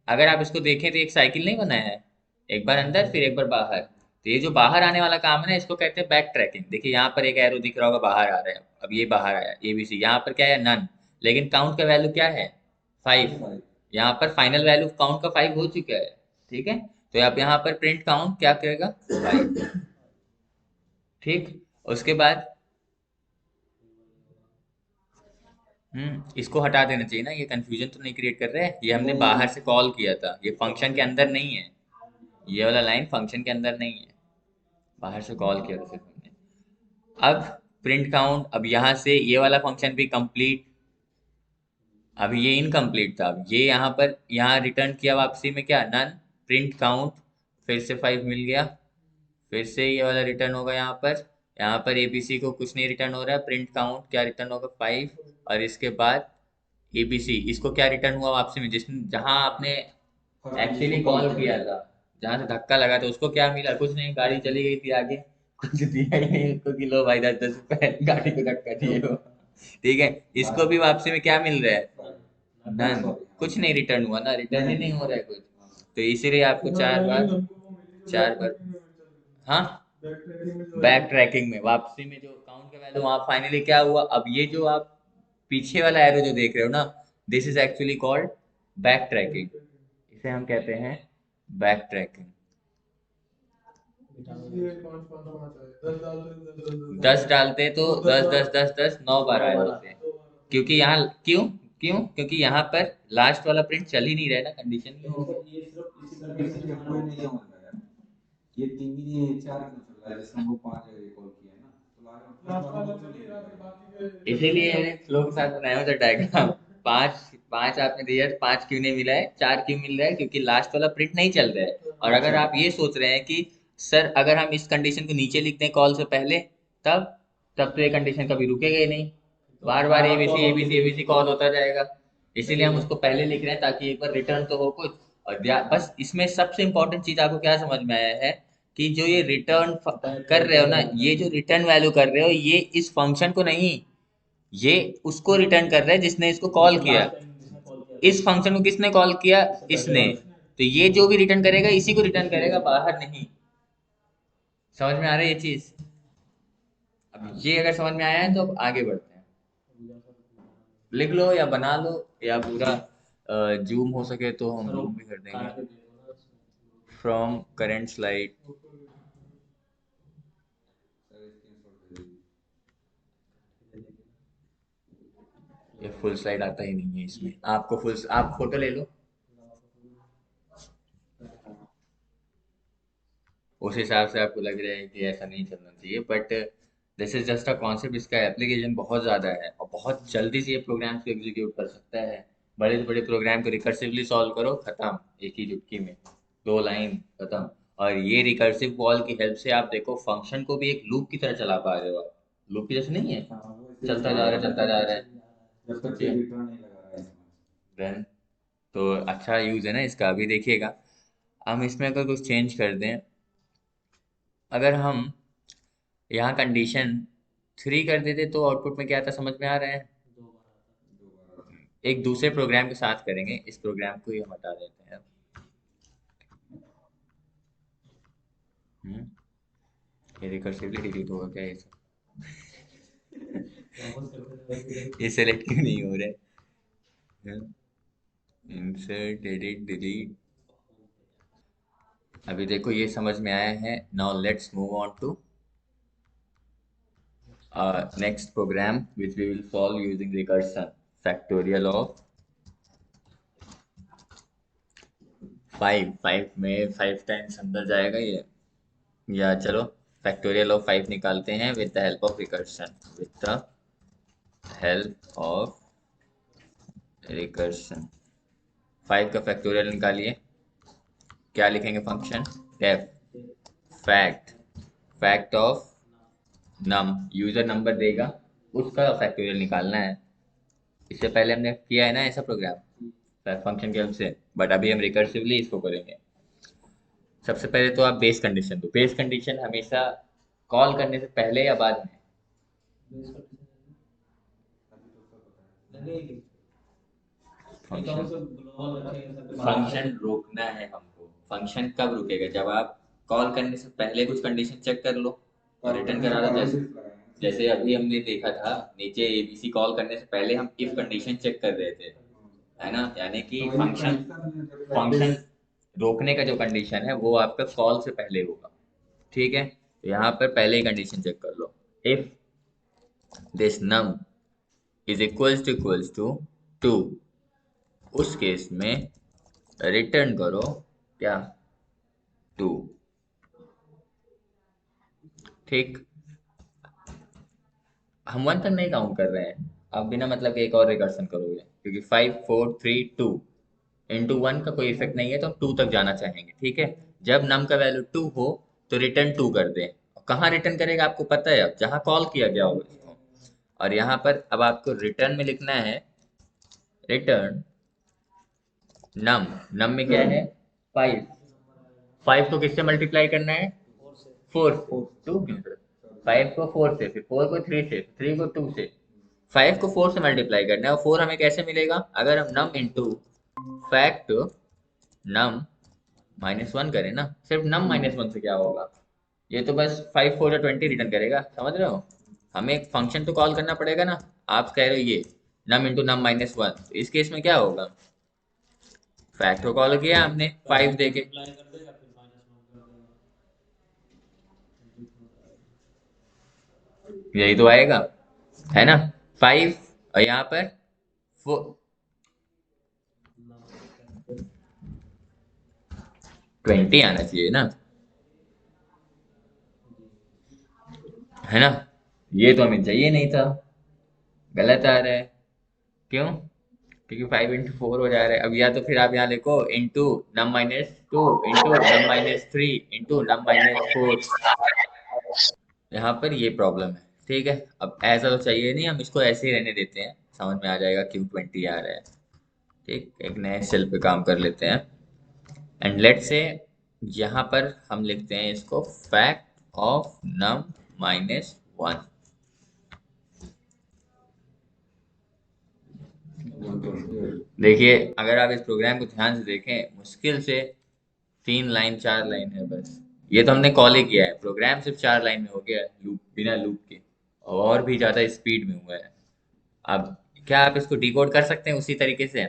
अगर आप इसको देखें तो एक साइकिल नहीं बनाया है, एक बार अंदर फिर एक बार बाहर, तो ये जो बाहर आने वाला काम है ना, इसको कहते हैं बैक ट्रैकिंग। देखिए यहाँ पर एक एरो दिख रहा होगा, बाहर आ रहा है, अब ये बाहर आया एबीसी, यहाँ पर क्या है, नन, लेकिन काउंट का वैल्यू क्या है, 5। यहाँ पर फाइनल वैल्यू काउंट का 5 हो चुका है, ठीक है। तो आप यहाँ पर प्रिंट काउंट क्या करेगा, 5, ठीक। उसके बाद इसको हटा देना चाहिए ना, ये कंफ्यूजन तो नहीं क्रिएट कर रहे हैं, ये हमने बाहर से कॉल किया था, ये फंक्शन के अंदर नहीं है, ये वाला लाइन फंक्शन के अंदर नहीं है, बाहर से कॉल किया था सिर्फ हमने। अब प्रिंट काउंट, अब यहाँ से ये वाला फंक्शन भी कंप्लीट, अभी ये इनकम्प्लीट था, अब ये यहाँ पर यहाँ रिटर्न किया वापसी में क्या, नन, प्रिंट काउंट, फिर से 5 मिल गया, फिर से ये वाला रिटर्न होगा यहाँ पर एबीसी को कुछ नहीं रिटर्न हो रहा है, प्रिंट काउंट क्या रिटर्न होगा, 5। और इसके बाद एबीसी, इसको क्या रिटर्न हुआ वापसी में, जिस जहाँ आपने एक्चुअली कॉल किया था, जहाँ से धक्का लगा था, उसको क्या मिला, कुछ नहीं, गाड़ी चली गई थी आगे, कुछ दिया ही नहीं उसको कि लो भाई 10-10 रुपए गाड़ी को धक्का दिए हो, ठीक है। इसको भी वापसी में क्या मिल रहा है, नन, कुछ नहीं रिटर्न हुआ ना, रिटर्न ही नहीं हो रहा है कुछ, तो इसीलिए आपको 4 बार, हाँ, बैक ट्रैकिंग में वापसी में जो काउंट का वैल्यू वहाँ फाइनली क्या हुआ, अब ये जो आप पीछे वाला एरो जो देख रहे हो ना, this is actually called back tracking, इसे हम कहते हैं बैक ट्रैकिंग। इसलिए 5 5 5 आए, 10 डालते तो 10 10 10 10 9 बार आए होते, क्योंकि यहाँ क्यों क्यों क्योंकि यहाँ पर लास्ट वाला प्रिंट चल ही नहीं रहा है ना, कंडीशन नहीं हो गई। ये सिर्फ इसी ये कंडीशन ये में कोई आना नहीं होगा यार, ये 3 ही 4 क्यों चल रहा है, जैसे हमको 5 जगह कॉल किया है ना, तो लास्ट वाला लास्ट चल ही रहा है, बाकी के इसीलिए मैंने फ्लो के साथ बनाया होता डायग्राम, 5 5 आपने दिया, 5 क्यों नहीं मिला है, 4 क्यों मिल रहा है, क्योंकि लास्ट वाला प्रिंट नहीं चल रहा है। और अगर आप ये सोच रहे हैं कि सर अगर हम इस कंडीशन को नीचे लिखते हैं कॉल से पहले, तब तब तो ये कंडीशन कभी रुकेगा ही नहीं, बार बार एबीसी एबीसी एबीसी कॉल होता जाएगा, इसीलिए हम उसको पहले लिख रहे हैं ताकि एक बार रिटर्न तो हो कुछ। और बस इसमें सबसे इंपॉर्टेंट चीज आपको क्या समझ में आया है, कि जो ये रिटर्न कर रहे हो ना, ये जो रिटर्न वैल्यू कर रहे हो, ये इस फंक्शन को नहीं, ये उसको रिटर्न कर रहा है जिसने इसको कॉल किया, इस फंक्शन को किसने कॉल किया, इसने, तो ये जो भी रिटर्न करेगा इसी को रिटर्न करेगा, बाहर नहीं। समझ में आ रहा है ये चीज, अब ये अगर समझ में आया है तो अब आगे बढ़ते हैं, लिख लो या बना लो, या पूरा जूम हो सके तो हम जूम भी कर देंगे, from current slide. Sir screenshot दे दीजिए। ये फुल स्लाइड आता ही नहीं है इसमें, आपको आप फोटो ले लो, उस हिसाब से आपको लग रहा है कि ऐसा नहीं चलना चाहिए, but this is just a concept, इसका एप्लीकेशन बहुत ज़्यादा है और बहुत जल्दी से ये प्रोग्राम को एग्जीक्यूट कर सकता है, बड़े से बड़े प्रोग्राम को रिकर्सिवली सॉल्व करो, खत्म, एक ही चुटकी में 2 लाइन खत्म। और ये रिकर्सिव कॉल की हेल्प से आप देखो फंक्शन को भी एक लूप की तरह चला पा रहे हो आप, लूप की जैसे नहीं है, हाँ, वो ऐसे चलता जा रहा है चलता जा रहा है, जब तक कोई रिटर्न नहीं लगा रहा है इसमें। देन तो अच्छा यूज़ है ना इसका। अभी देखिएगा, हम इसमें अगर कुछ चेंज कर दें, अगर हम यहाँ कंडीशन 3 कर देते तो आउटपुट में क्या आता समझ में आ रहा है? दो बार आता। दो बार एक दूसरे प्रोग्राम के साथ करेंगे, इस प्रोग्राम को ही हम हटा देते हैं। हम्म, ये रिकर्सिवली डिलीट होगा क्या ये सब? वापस करते रहोगे। ये सेलेक्ट क्यों नहीं हो रहा है? Insert edit delete. अभी देखो ये समझ में आया है। Now let's move on to next program which we will solve using recursion, factorial of 5। 5 में 5 टाइम्स अंदर जाएगा ये, या चलो फैक्टोरियल ऑफ 5 निकालते हैं with the help of recursion. With the help of recursion 5 का फैक्टोरियल निकालिए। क्या लिखेंगे? Function def fact, fact of num, user number देगा उसका फैक्टोरियल निकालना है। इससे पहले हमने किया है ना ऐसा प्रोग्राम फंक्शन की हेल्प से, बट अभी हम रिकर्सिवली इसको करेंगे। सबसे पहले तो आप बेस कंडीशन दो। बेस कंडीशन हमेशा कॉल करने से पहले या बाद में? बेस कंडीशन अभी तो सब पता है। लगेगी। एक हम फंक्शन सब ग्लोबल रखेंगे सबके पास। फंक्शन रोकना है हमको। फंक्शन कब रुकेगा? जब आप कॉल करने से पहले कुछ कंडीशन चेक कर लो और रिटर्न करा दो। जैसे अभी हमने देखा था नीचे एबीसी कॉल करने से पहले हम इफ कंडीशन चेक कर रहे थे, है ना? यानी कि फंक्शन रोकने का जो कंडीशन है वो आपका कॉल से पहले होगा। ठीक है, तो यहाँ पर पहले ही कंडीशन चेक कर लो। If this num is equals to 2, उस केस में रिटर्न करो क्या? 2। ठीक, हम 1 तक नहीं काउंट कर रहे हैं। आप बिना मतलब के एक और रिकर्सन करोगे क्योंकि 5 4 3 2 इंटू 1 का कोई इफेक्ट नहीं है, तो हम 2 तक जाना चाहेंगे। ठीक है, जब नम का वैल्यू 2 हो तो रिटर्न 2 कर दें। कहाँ रिटर्न करेगा आपको पता है? अब जहाँ कॉल किया गया होगा इसको। और यहाँ पर अब आपको रिटर्न में लिखना है रिटर्न नम। नम में क्या है? 5। 5 को किससे मल्टीप्लाई करना है? 4 से। 2 क्यों सर? 5 को 4 से, फिर 4 को 3 से, 3 को 2 से। 5 को 4 से मल्टीप्लाई करना है और 4 हमें कैसे मिलेगा? अगर हम नम इंटू फैक्ट नम -1 करें ना, सिर्फ नम -1 से क्या होगा? ये तो बस 5 4 20 रिटर्न करेगा। समझ रहे हो? हमें एक फंक्शन तो कॉल करना पड़ेगा ना। आप कह रहे हो ये नम इंटू नम -1, इस केस में क्या होगा? फैक्ट को कॉल किया हमने 5 देके, अप्लाई कर देगा फिर -1 कर देगा। यही तो आएगा, है ना? 5 और यहाँ पर 20 आना चाहिए ना, है ना? ये तो हमें चाहिए नहीं था, गलत आ रहा है। क्यों? क्योंकि 5 इंटू 4 हो जा रहा है। अब या तो फिर आप यहाँ लिखो इंटू नम -2 इंटू नम -3 इंटू नम -4। यहाँ पर ये प्रॉब्लम है। ठीक है, अब ऐसा तो चाहिए नहीं, हम इसको ऐसे ही रहने देते हैं, समझ में आ जाएगा क्यों 20 आ रहा है। ठीक, एक नए सेल पे काम कर लेते हैं एंड लेट से यहाँ पर हम लिखते हैं इसको फैक्ट ऑफ नम -1। देखिए अगर आप इस प्रोग्राम को ध्यान से देखें, मुश्किल से 3 लाइन 4 लाइन है बस। ये तो हमने कॉल ही किया है, प्रोग्राम सिर्फ 4 लाइन में हो गया है, लूप बिना लूप के, और भी ज्यादा स्पीड में हुआ है। अब क्या आप इसको डिकोड कर सकते हैं उसी तरीके से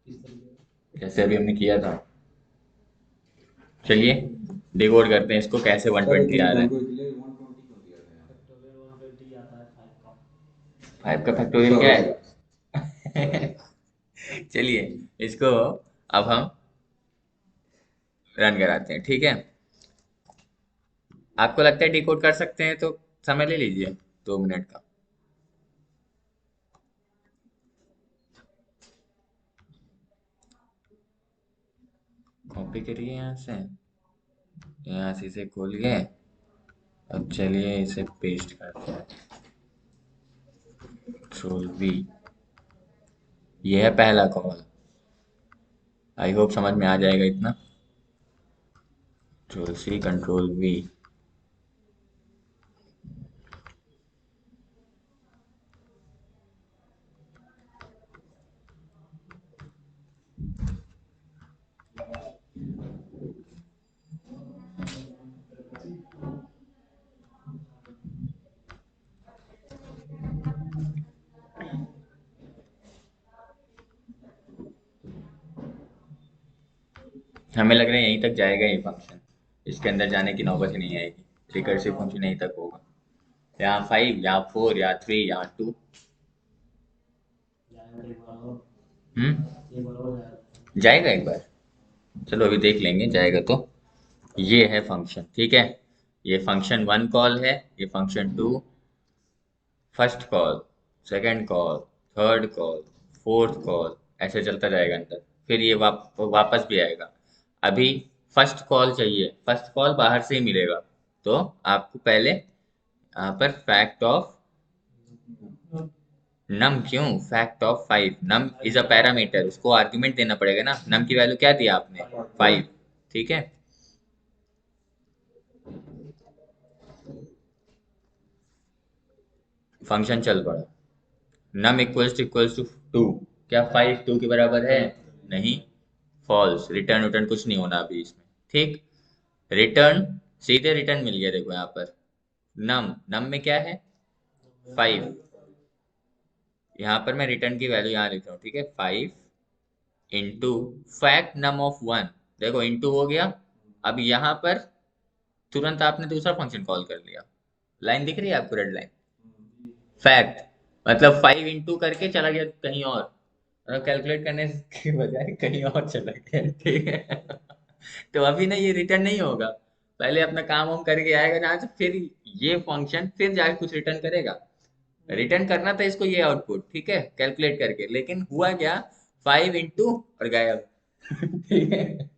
किस तरीके से? जैसे अभी हमने किया था? चलिए डिकोड करते हैं इसको, कैसे 120 आ रहा है। फैक्टोरियल 120 आता है 5 का। 5 का फैक्टोरियल क्या है? चलिए इसको अब हम रन कराते हैं। ठीक है, आपको लगता है डिकोड कर सकते हैं तो समय ले लीजिए 2 मिनट का। कॉपी करिए यहाँ से इसे खोल गए। अब चलिए इसे पेस्ट करते हैं, Ctrl+V। ये है पहला कॉल, आई होप समझ में आ जाएगा इतना। Ctrl+C Ctrl+V, हमें लग रहा है यहीं तक जाएगा ये फंक्शन, इसके अंदर जाने की नौबत ही नहीं आएगी, रिकर्सिव फंक्शन यहीं तक होगा, यहाँ 5 यहाँ 4 यहाँ 3 यहाँ 2। जाएगा एक बार और, हम्म एक बार और जाएगा। जाएगा एक बार, चलो अभी देख लेंगे जाएगा तो। ये है फंक्शन, ठीक है, ये फंक्शन 1 कॉल है, ये function 2 first call, second call, third call, fourth call, ऐसे चलता जाएगा अंदर, फिर ये वापस भी आएगा। अभी फर्स्ट कॉल चाहिए, फर्स्ट कॉल बाहर से ही मिलेगा, तो आपको पहले यहाँ पर फैक्ट ऑफ नम, क्यों fact of 5, num is a parameter, उसको आर्ग्यूमेंट देना पड़ेगा ना, नम की वैल्यू क्या दिया आपने 5, ठीक है। फंक्शन चल पड़ा, नम इक्वल्स टू 2, क्या 5 2 के बराबर है, नहीं, फॉल्स, रिटर्न रिटर्न कुछ नहीं होना अभी इसमें, ठीक। रिटर्न, सीधे रिटर्न मिल गया, देखो यहाँ पर नम, नम में क्या है 5, यहाँ पर मैं रिटर्न की वैल्यू यहाँ लिख रहा हूँ, ठीक है, 5 इंटू फैक्ट नम ऑफ 1, देखो इंटू हो गया। अब यहाँ पर तुरंत आपने दूसरा फंक्शन कॉल कर लिया, लाइन दिख रही है आपको, रेड लाइन, फैक्ट, मतलब 5 इंटू करके चला गया कहीं और, मतलब कैलकुलेट करने के बजाय कहीं और चला गया, ठीक है। तो अभी ना ये रिटर्न नहीं होगा, पहले अपना काम वाम करके आएगा जहां से, फिर ये फंक्शन फिर जाके कुछ रिटर्न करेगा, रिटर्न करना था इसको ये आउटपुट, ठीक है, कैलकुलेट करके, लेकिन हुआ क्या, 5 इंटू और गायब। ठीक है,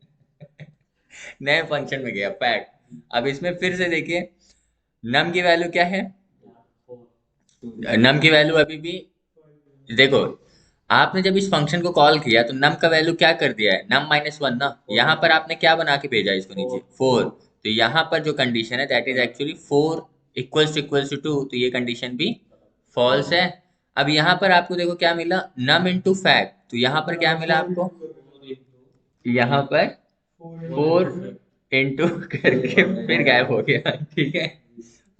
नए फंक्शन में गया फैक्ट। अब इसमें फिर से देखिए, नम की वैल्यू क्या है, नम की वैल्यू अभी भी, देखो आपने जब इस फंक्शन को कॉल किया तो नम का वैल्यू क्या कर दिया है, नम -1 ना, यहाँ पर आपने क्या बना के भेजा इसको नीचे 4, तो यहाँ पर जो कंडीशन है that is actually 4 equals to 2, तो ये कंडीशन भी फॉल्स है। अब यहाँ पर आपको देखो क्या मिला, नम इनटू फैक्ट, तो यहाँ पर क्या मिला आपको, यहाँ पर 4 इंटू करके फिर गायब हो गया, ठीक है,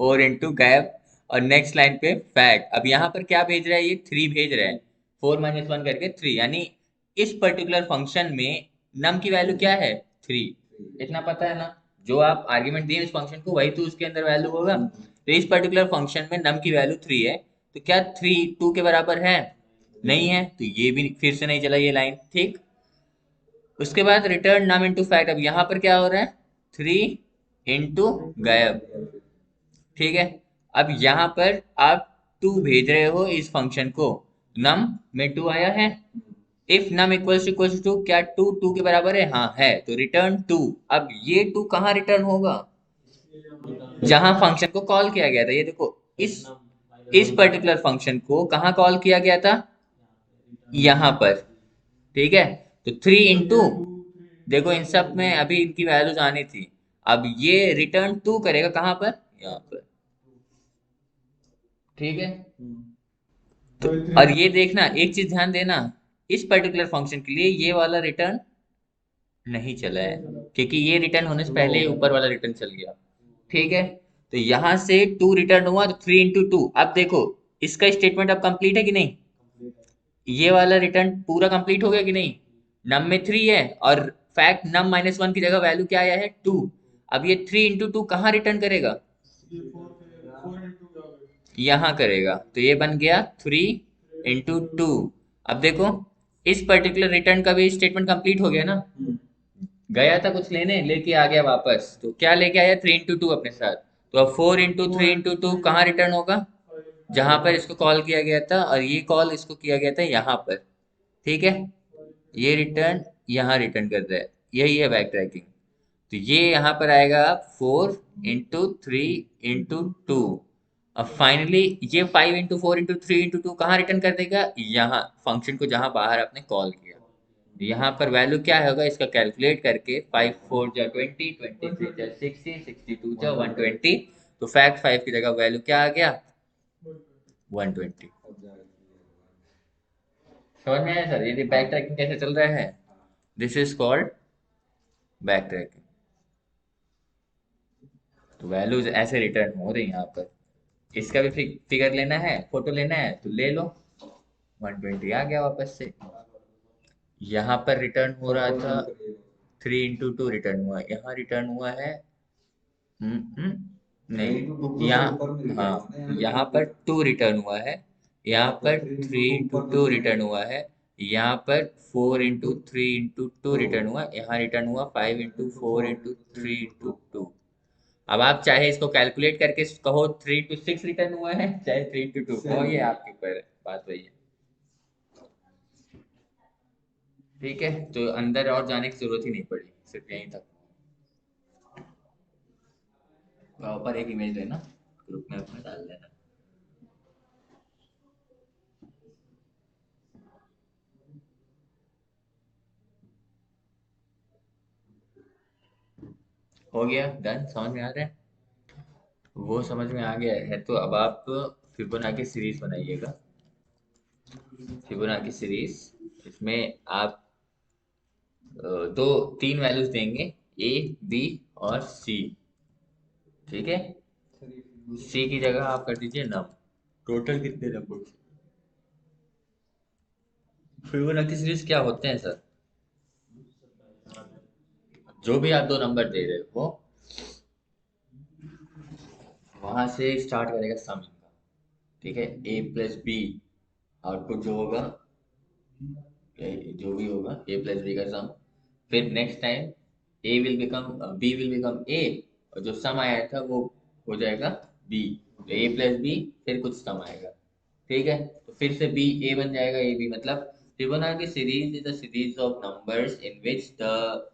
4 इंटू गायब, और नेक्स्ट लाइन पे फैक्ट। अब यहाँ पर क्या भेज रहा है, ये 3 भेज रहा है, 4 -1 करके 3, यानी इस पर्टिकुलर फंक्शन में नम की वैल्यू क्या है 3, इतना पता है ना, जो आप आर्ग्यूमेंट दिए इस फंक्शन को वही तो उसके अंदर वैल्यू होगा, तो इस पर्टिकुलर फंक्शन में नम की वैल्यू 3 है, तो क्या 3 2 के बराबर है, नहीं है, तो ये भी फिर से नहीं चला ये लाइन, ठीक। उसके बाद रिटर्न नम इनटू फैक्ट, अब यहाँ पर क्या हो रहा है 3 इंटू गायब, ठीक है। अब यहाँ पर आप 2 भेज रहे हो इस फंक्शन को, नम में 2 आया है, इफ नम इक्वल्स टू, क्या 2 2 के बराबर है, हाँ है, तो रिटर्न 2। अब ये 2 कहाँ रिटर्न होगा, जहां फंक्शन को कॉल किया गया था, ये देखो इस पर्टिकुलर फंक्शन को कहाँ कॉल किया गया था, यहाँ पर, ठीक है। तो 3 इंटू, देखो इन सब में अभी इनकी वैल्यूज आनी थी, अब ये रिटर्न 2 करेगा कहाँ पर, यहाँ पर, ठीक है। तो और ये देखना, एक चीज ध्यान देना, इस पर्टिकुलर फंक्शन के लिए ये वाला रिटर्न नहीं चला है, क्योंकि ये रिटर्न होने से पहले ही ऊपर वाला रिटर्न चल गया, ठीक है। तो यहां से 2 रिटर्न हुआ, तो 3 इंटू 2, अब देखो इसका स्टेटमेंट अब कंप्लीट है कि नहीं, ये वाला रिटर्न पूरा कंप्लीट हो गया कि नहीं, नम में 3 है, और फैक्ट नम -1 की जगह वैल्यू क्या आया है 2, अब ये 3 इंटू 2 कहाँ रिटर्न करेगा, यहाँ करेगा, तो ये बन गया 3 इंटू 2। अब देखो इस पर्टिकुलर रिटर्न का भी स्टेटमेंट कंप्लीट हो गया ना, गया था कुछ लेने, लेके आ गया वापस, तो क्या लेके आया 3 इंटू 2 अपने साथ, तो अब 4 इंटू 3 इंटू 2 कहाँ रिटर्न होगा, जहां पर इसको कॉल किया गया था, और ये कॉल इसको किया गया था यहाँ पर, ठीक है, ये रिटर्न यहाँ रिटर्न कर रहा है, यही है बैक ट्रैकिंग। तो ये यहाँ पर आएगा 4 इंटू 3 इंटू 2, अब फाइनली ये 5 इंटू 4 इंटू 3 इंटू 2 कहाँ रिटर्न कर देगा, यहाँ फंक्शन को जहां बाहर आपने कॉल किया, यहाँ पर वैल्यू क्या होगा इसका कैलकुलेट करके, 5 4 जा 20, 23 जा 60, 62 जा 120, तो फैक्ट 5 की जगह वैल्यू क्या आ गया 120। समझ में आया सर, ये बैक ट्रैकिंग कैसे चल रहा है, this is called back tracking. तो वैल्यूज ऐसे रिटर्न हो रही हैं यहाँ पर, इसका भी फिगर लेना है, फोटो लेना है तो ले लो, 120 आ गया वापस से। यहाँ पर रिटर्न हो रहा था, 3 × 2 रिटर्न हुआ है, यहाँ रिटर्न हुआ है थ्री इंटू टू नहीं, तो सर यहाँ ऊपर में रिटर्न हुआ ना हाँ यहाँ पर 2 रिटर्न हुआ है, यहाँ तो पर थ्री इंटू 3 टू इंटू ऊपर में टू तो है रिटर्न हुआ है, यहाँ पर 4 × 3 × 2 रिटर्न हुआ, यहाँ रिटर्न हुआ 5 × 4 × 3 × 2। अब आप चाहे इसको कैलकुलेट करके कहो 3 × 6 रिटर्न हुआ है, चाहे 3 × 2 कहो, ये आपके ऊपर है, बात वही है। ठीक है, तो अंदर और जाने की जरूरत ही नहीं पड़ी, सिर्फ यहीं तक। ऊपर एक इमेज लेना, ग्रुप में अपने डाल देना। हो गया, डन, समझ में आ रहा है? वो समझ में आ गया है, तो अब आप फिबोनाची सीरीज बनाइएगा। फिबोनाची सीरीज, इसमें आप दो 3 वैल्यूज देंगे, ए, बी और सी। ठीक है, सर ये सी की जगह आप कर दीजिए नम। टोटल कितने नंबर? फिबोनाची सीरीज क्या होते हैं सर? जो भी आप 2 नंबर दे रहे हो वहां से स्टार्ट करेगा सम इनका। ठीक है, ए प्लस बी, आउटपुट जो होगा, जो भी होगा ए प्लस बी का सम। फिर next time A will become B will become A, और जो सम आया था वो हो जाएगा बी, तो ए प्लस बी, फिर कुछ सम आएगा। ठीक है, तो फिर से बी ए बन जाएगा, ए बी, मतलब Fibonacci series is a series of numbers in which the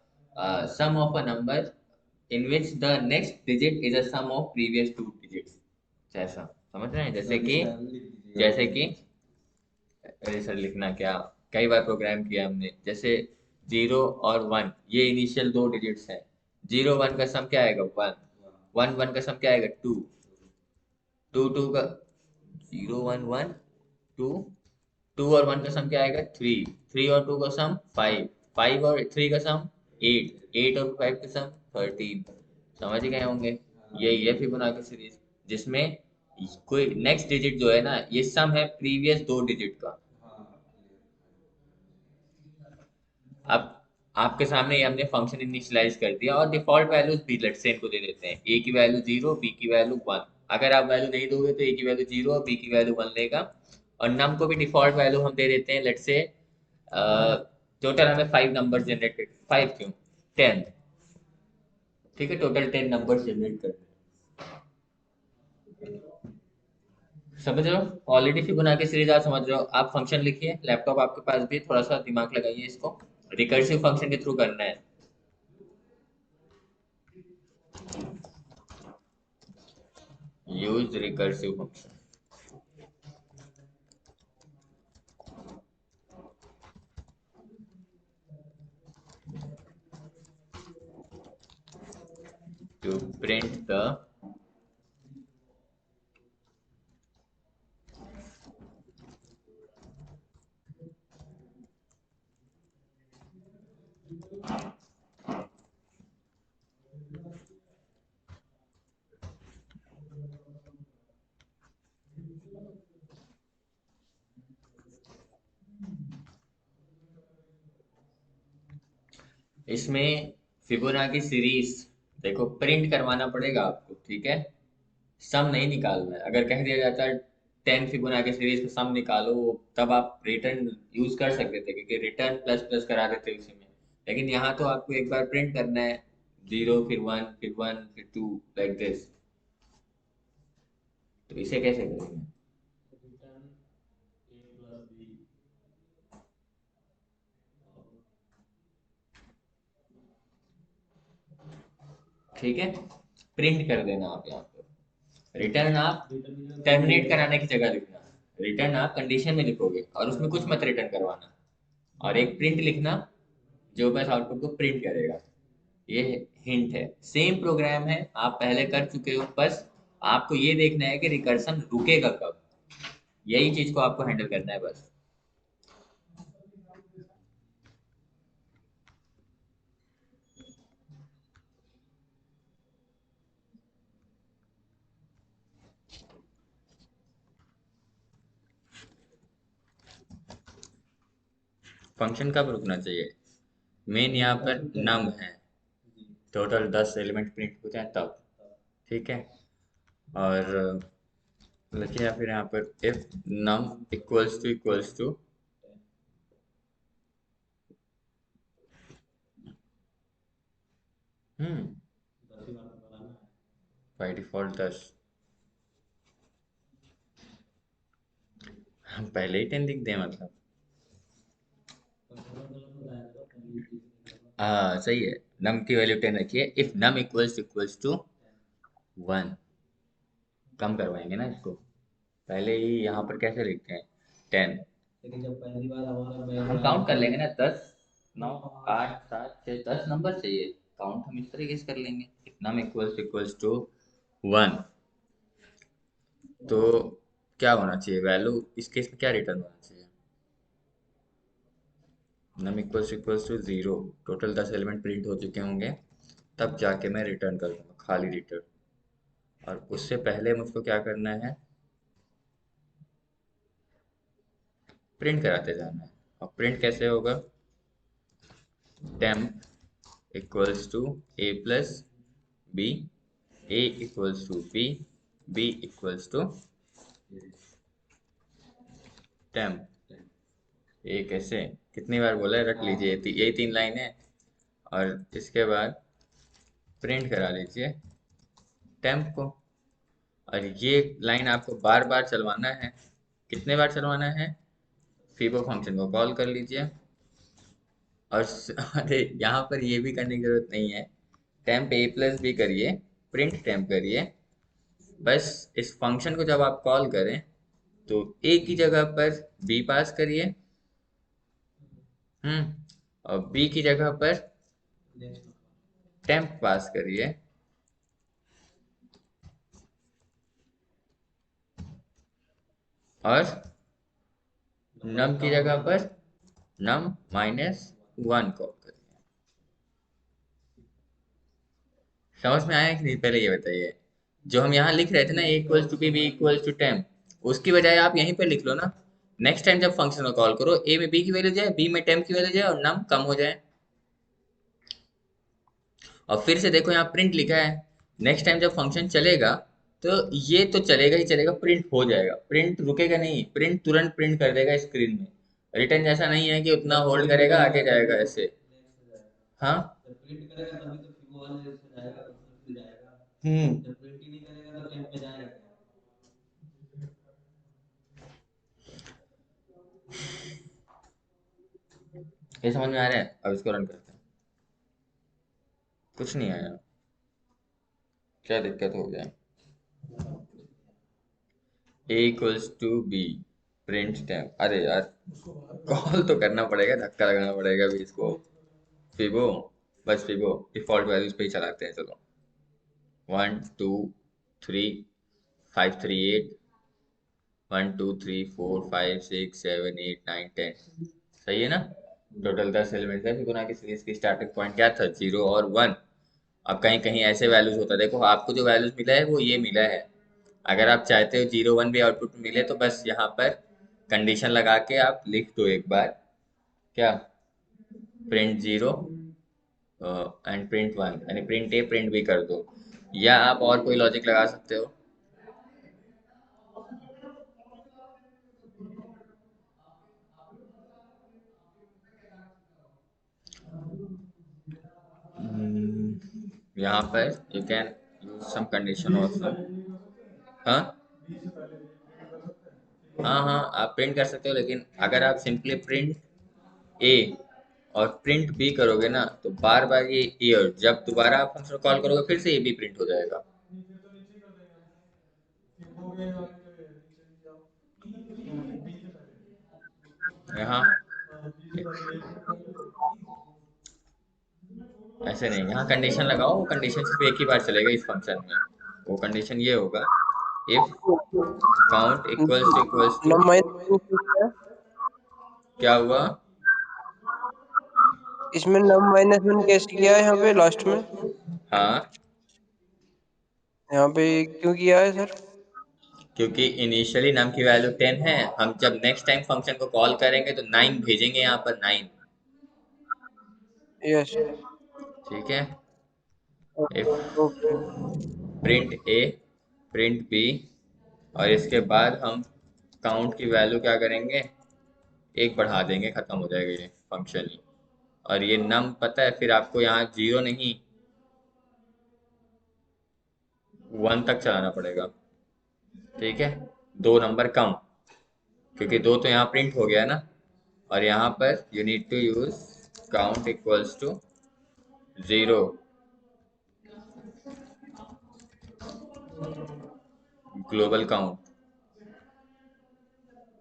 sum of a number in which the next digit is a sum of previous 2 digits. ऐसा समझ रहे हैं? जैसे सर कि इसका लिख दीजिएगा जैसे प्रिंट। कि अरे सर, लिखना क्या, कई बार प्रोग्राम किया हमने। जैसे 0 और 1, ये इनिशियल 2 डिजिट्स हैं। 0 1 का सम क्या आएगा? 1 1 1 का सम क्या आएगा? 2 2 2 का 0 1 1 2, 2 और 1 का सम क्या आएगा? 3 3 और 2 का सम 5 5 और 3 का सम 8 8 और 5 का सम 13। समझ ही गए होंगे, यही है फिबोनाची सीरीज, जिसमें कोई नेक्स्ट डिजिट जो है ना, ये सम है प्रीवियस 2 डिजिट का। हाँ अब आपके सामने ये हमने फंक्शन इनिशियलाइज कर दिया, और डिफॉल्ट वैल्यूज भी लेट्स से इनको दे देते हैं। ए की वैल्यू 0, बी की वैल्यू 1। अगर आप वैल्यू नहीं दोगे तो ए की वैल्यू 0 और बी की वैल्यू 1 लेगा। और नम को भी डिफॉल्ट वैल्यू हम दे देते हैं, लेट्स से टोटल हमें 5 नंबर जनरेट कर, 5 क्यों, 10। ठीक है, टोटल 10 नंबर जनरेट कर। समझ रहे हो? ऑलरेडी फिबोनाची सीरीज आप समझ रहे हो। आप फंक्शन लिखिए, लैपटॉप आपके पास भी, थोड़ा सा दिमाग लगाइए, इसको रिकर्सिव फंक्शन के थ्रू करना है। Use recursive function to print the इसमें फिबोनाची सीरीज देखो, प्रिंट करवाना पड़ेगा आपको। ठीक है, सम नहीं निकालना है। अगर कह दिया जाता है 10 फिबोनाची सीरीज का सम निकालो, तब आप रिटर्न यूज कर सकते थे, क्योंकि रिटर्न प्लस प्लस करा देते उसी में। लेकिन यहाँ तो आपको एक बार प्रिंट करना है, 0 फिर 1 फिर 1 फिर 2, लाइक दिस। तो इसे कैसे करेंगे? रिटर्न ए प्लस बी। ठीक है, प्रिंट कर देना आप यहाँ पे। रिटर्न आप डिटर्मिनर टर्मिनेट कराने की जगह लिखना, रिटर्न आप कंडीशन में लिखोगे और उसमें कुछ मत रिटर्न करवाना, और एक प्रिंट लिखना जो बस आउटपुट को प्रिंट करेगा। ये हिंट है, सेम प्रोग्राम है, आप पहले कर चुके हो, बस आपको ये देखना है कि रिकर्सन रुकेगा कब। यही चीज को आपको हैंडल करना है बस। फंक्शन कब रुकना चाहिए? मेन यहाँ पर नम है, जी टोटल 10 एलिमेंट प्रिंट होते हैं तब, ठीक है। और लिखिए फिर यहाँ पर इफ नम इक्वल्स टू हम्म 10 ही बार तो बनाना है। बाई डिफॉल्ट 10, हम पहले ही 10 लिख दें मतलब। पर थोड़ा गलत हो जाएगा तो पहले चीज नहीं होगा। हाँ सही है, नम की वैल्यू 10 रखिए, इफ नम इक्वल्स टू 1, कम करवाएंगे ना इसको, पहले ही यहाँ पर कैसे लिखते हैं 10, लेकिन जब पहली बार हमारा हम वैल्यू आया काउंट कर तो लेंगे ना, 10 9 8 7 6 10 नंबर चाहिए, काउंट हम इस तरीके से कर लेंगे, इफ नम इक्वल्स टू 1, तो क्या होना चाहिए वैल्यू इस केस में, क्या रिटर्न होना चाहिए, num equals to 0, total 10 element print हो चुके होंगे, तब जाके मैं रिटर्न कर दूंगा खाली रिटर्न। और उससे पहले मुझको क्या करना है, प्रिंट कराते जाना है। और प्रिंट कैसे होगा, temp equals to a plus B, a equals to b, b equals to temp। ये कैसे, कितनी बार बोला है, रख लीजिए, यही 3 लाइन है। और इसके बाद प्रिंट करा लीजिए temp को, और ये लाइन आपको बार बार चलवाना है, कितने बार चलवाना है, फीबो फंक्शन को कॉल कर लीजिए। और अरे यहाँ पर ये भी करने की जरूरत नहीं है, टेम्प ए प्लस बी करिए, प्रिंट टेम्प करिए, बस इस फंक्शन को जब आप कॉल करें तो ए की जगह पर बी पास करिए, और बी की जगह पर नेक्स्ट नंबर टेम्प पास करिए, और नम की जगह पर नम -1 कॉल करिए। समझ में आया कि नहीं, पहले ये बताइए, जो हम यहाँ लिख रहे थे ना a equals to B equals to temp, उसकी बजाय आप यहीं पर लिख लो ना, नेक्स्ट टाइम जब फंक्शन को कॉल करो a में b की वैल्यू जाए, b में टेम्प की वैल्यू जाए और नम कम हो जाए। और फिर से देखो यहाँ प्रिंट लिखा है, नेक्स्ट टाइम जब फंक्शन चलेगा तो ये तो चलेगा ही चलेगा, प्रिंट हो जाएगा, प्रिंट रुकेगा नहीं, प्रिंट तुरंत प्रिंट कर देगा स्क्रीन में, रिटर्न जैसा नहीं है कि उतना होल्ड करेगा आगे जाएगा ऐसे। नेक्स्ट हो जाएगा। हाँ। जब प्रिंट करेगा तभी तो फिर वो वाले इसमें जाएगा, दूसरे फिर जाएगा। हम्म जब प्रिंट ही नहीं करेगा तो टेम्प में जाएगा क्या? ये समझ में आ रहा है, अब इसको रन करते हैं, कुछ नहीं आया, क्या दिक्कत हो गया, a equals to B, print time, अरे यार कॉल तो करना पड़ेगा, धक्का लगाना पड़ेगा अभी इसको, फिबो, बस फिबो डिफॉल्ट वैल्यूज पे ही चलाते हैं, चलो 1 2 3 5 3 8, 1 2 3 4 5 6 7 8 9 10, सही है ना, टोटल 10 एलिमेंट है, फिबोनाची सीरीज की स्टार्टिंग पॉइंट क्या था, 0 और 1। अब कहीं कहीं ऐसे वैल्यूज होता है, देखो आपको जो वैल्यूज मिला है वो ये मिला है, अगर आप चाहते हो 0 1 भी आउटपुट मिले तो बस यहाँ पर कंडीशन लगा के आप लिख दो एक बार, क्या, प्रिंट 0 एंड प्रिंट 1, यानी प्रिंट ए प्रिंट बी कर दो, या आप और कोई लॉजिक लगा सकते हो। यहाँ पर you can use some condition also. हाँ बी से पहले भी प्रिंट कर सकते हैं, ठीक हाँ है। हाँ, आप प्रिंट कर सकते हो, लेकिन अगर आप सिंपली प्रिंट ए और प्रिंट बी करोगे ना तो बार बार ये ए, और जब दोबारा आप फंक्शन कॉल करोगे फिर से ये भी प्रिंट हो जाएगा। नीचे तो नीचे ही कर देंगे हम, फिर हो गए आगे के नीचे भी जाओ, तो बी से पहले, यहाँ हाँ बी से पहले ए प्रिंट कर लेते हैं। ऐसे नहीं, यहाँ कंडीशन लगाओ, वो कंडीशन सिर्फ एक ही बार चलेगा इस फंक्शन में, वो कंडीशन ये होगा, if count equals to num minus क्या हुआ, इसमें नम -1 कैसे किया है यहाँ पे लास्ट में, हाँ यहाँ पे क्यों किया है सर? क्योंकि इनिशियली नम की वैल्यू 10 है, हम जब नेक्स्ट टाइम फंक्शन को कॉल करेंगे तो 9 भेजेंगे यहाँ पर 9, यस। ठीक है। If okay. Print A print B, और इसके बाद हम काउंट की वैल्यू क्या करेंगे, एक बढ़ा देंगे, खत्म हो जाएगा ये फंक्शन ही। और ये नम पता है, फिर आपको यहाँ जीरो नहीं 1 तक चलाना पड़ेगा। ठीक है, 2 नंबर कम, क्योंकि 2 तो यहाँ प्रिंट हो गया ना। और यहाँ पर you need to use count equals to 0, global count,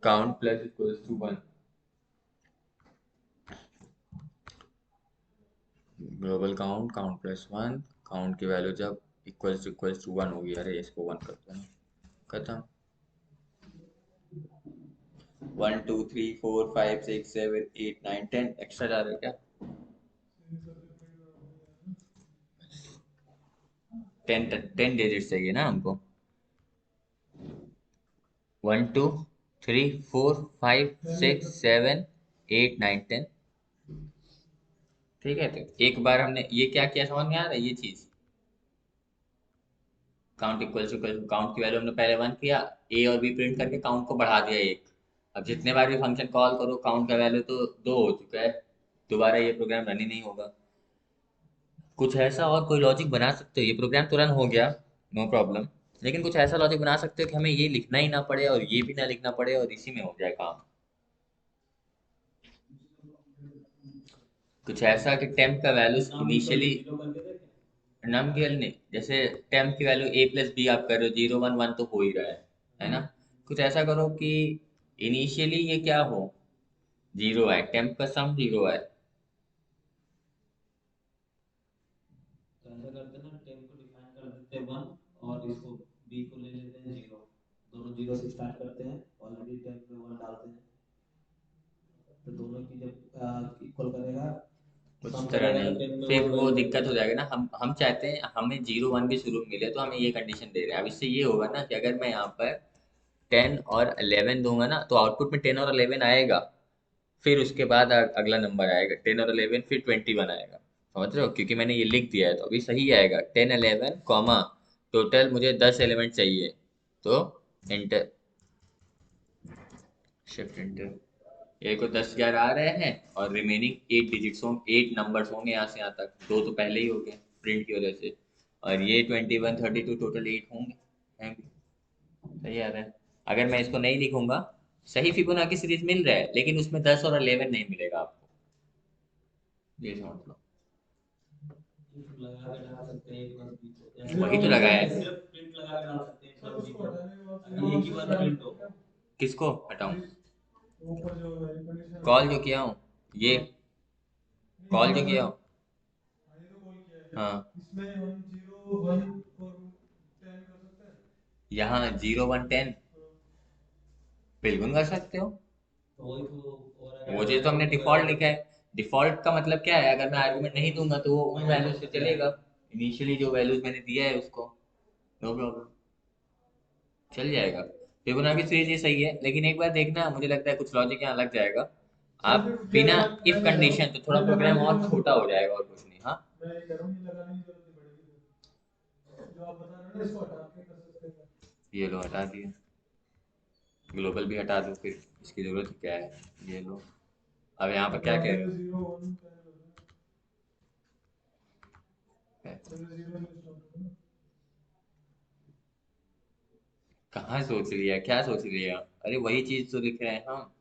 count plus equals to 1, global count, count plus 1, count की वैल्यू जब इक्वल्स टू 1 होगी, अरे इसको 1 कर दो ना, खत्म। 1 2 3 4 5 6 7 8 9 10 एक्स्ट्रा जा रहा है क्या? 10 डिजिट चाहिए ना हमको। 1 2 3 4 5 6 7 8 9 10। ठीक है, तो एक बार हमने ये क्या किया, समझ में आ रहा है ये चीज। काउंट इक्वल टू काउंट की वैल्यू हमने पहले 1 किया, ए और बी प्रिंट करके काउंट को बढ़ा दिया 1। अब जितने बार भी फंक्शन कॉल करो, काउंट का वैल्यू तो 2 हो चुका है, दोबारा ये प्रोग्राम रन ही नहीं होगा। कुछ ऐसा और कोई लॉजिक बना सकते हो, ये प्रोग्राम तो रन हो गया, नो प्रॉब्लम, लेकिन कुछ ऐसा लॉजिक बना सकते हो कि हमें ये लिखना ही ना पड़े और ये भी ना लिखना पड़े और इसी में हो जाए काम। कुछ ऐसा कि टेम्प का वैल्यू नाम इक्वल टू इनिशियली, जीरो करके देखें। नम की वैल्यू नहीं, जैसे टेम्प की वैल्यू ए प्लस बी आप कर रहे हो, 0 1 1 तो हो ही रहा है ना। कुछ ऐसा करो कि इनिशियली ये क्या हो, जीरो है, टेम्प का सम जीरो है। तो ऐसा करते हैं ना, टेन को डिफाइन कर देते हैं 1, और इसको बी को ले लेते हैं 0। दोनों 0 से स्टार्ट करते हैं, ऑलरेडी टेन में 1 डालते हैं, तो दोनों की जब इक्वल करेगा, कुछ सम तरह करेगा नहीं, तो 10 में फिर 1 वो वैल्यू दिक्कत बढ़ेगी। हो जाएगा ना। हम चाहते हैं हमें 0 1 भी शुरू में मिले, तो हमें ये कंडीशन दे रहे हैं। अब इससे ये होगा ना कि अगर मैं यहाँ पर 10 और 11 दूंगा ना, तो आउटपुट में 10 और 11 आएगा, फिर उसके बाद अगला नंबर आएगा 10 और 11, फिर 21 आएगा। समझ रहे हो, क्योंकि मैंने ये लिख दिया है तो अभी सही आएगा 10 11 कॉमा, टोटल मुझे 10 एलिमेंट चाहिए, तो एंटर, शिफ्ट एंटर। एक को 10 11 आ रहे हैं और रिमेनिंग 8 डिजिट्स होंगे, 8 नंबर्स होंगे यहाँ से यहाँ तक, 2 तो पहले ही हो गए प्रिंट की वजह से, और ये 21 32 टोटल 8 होंगे, हैं भी। सही आ रहा है। अगर मैं इसको नहीं लिखूंगा, सही फिबोनाची सीरीज मिल रहा है, लेकिन उसमें 10 और 11 नहीं मिलेगा आपको, ये समझ लो। if लगा के डाल सकते हैं a प्लस बी को, ये ऐसे वही तो वाला लगा सर है। ऐसे सिर्फ प्रिंट लगा के डाल सकते हैं a सर प्लस बी उसको को, हटाने के बाद फिर ताकि वो एक ही बार स्टार्ट प्रिंट होगा हो। क्या? किसको हटाऊं? ऊपर जो कंडीशन है कॉल जो किया हूँ, ये नहीं कॉल ये जो वाला, किया हूँ। हाँ ये तो कॉल किया है, हाँ, इसमें 1 0 1 और 10 कर सकते हैं। यहाँ 0 1 10 हाँ, बिल्कुल कर सकते हो। तो वही तो वो ओवरराइड चीज तो हमने डिफॉल्ट ओवरराइड। लिखा है। डिफॉल्ट का मतलब क्या है, अगर मैं आर्गुमेंट नहीं दूंगा तो वो उन वैल्यू से चलेगा, इनिशियली जो वैल्यूज मैंने दिया है उसको, नो प्रॉब्लम, चल जाएगा। फिबोनाची सीरीज ये सही है, लेकिन एक बार देखना, मुझे लगता है कुछ लॉजिक यहाँ लग जाएगा। सर आप फिर बिना मैं इफ कह रहा हूँ कंडीशन, तो थोड़ा ये प्रोग्राम लगाने की और जरूरत छोटा नहीं हो जाएगा और कुछ नहीं। हाँ, पड़ेगी, मैं ये कह रहा हूँ ये लगाने की जरूरत नहीं पड़ेगी, फिर जो आप बता रहे हो ना इसको हटा के कर सकते हैं। ये लो हटा दिए, ग्लोबल भी हटा दो, फिर इसकी जरूरत क्या है, ये लो। अब यहाँ पर क्या हटा कह के रहे 0 1 10 कर दो, हो, पहले 0 से स्टार्ट होगा ना। कहाँ सोच लिया, क्या सोच लिया, अरे वही चीज तो लिख रहे हैं हम।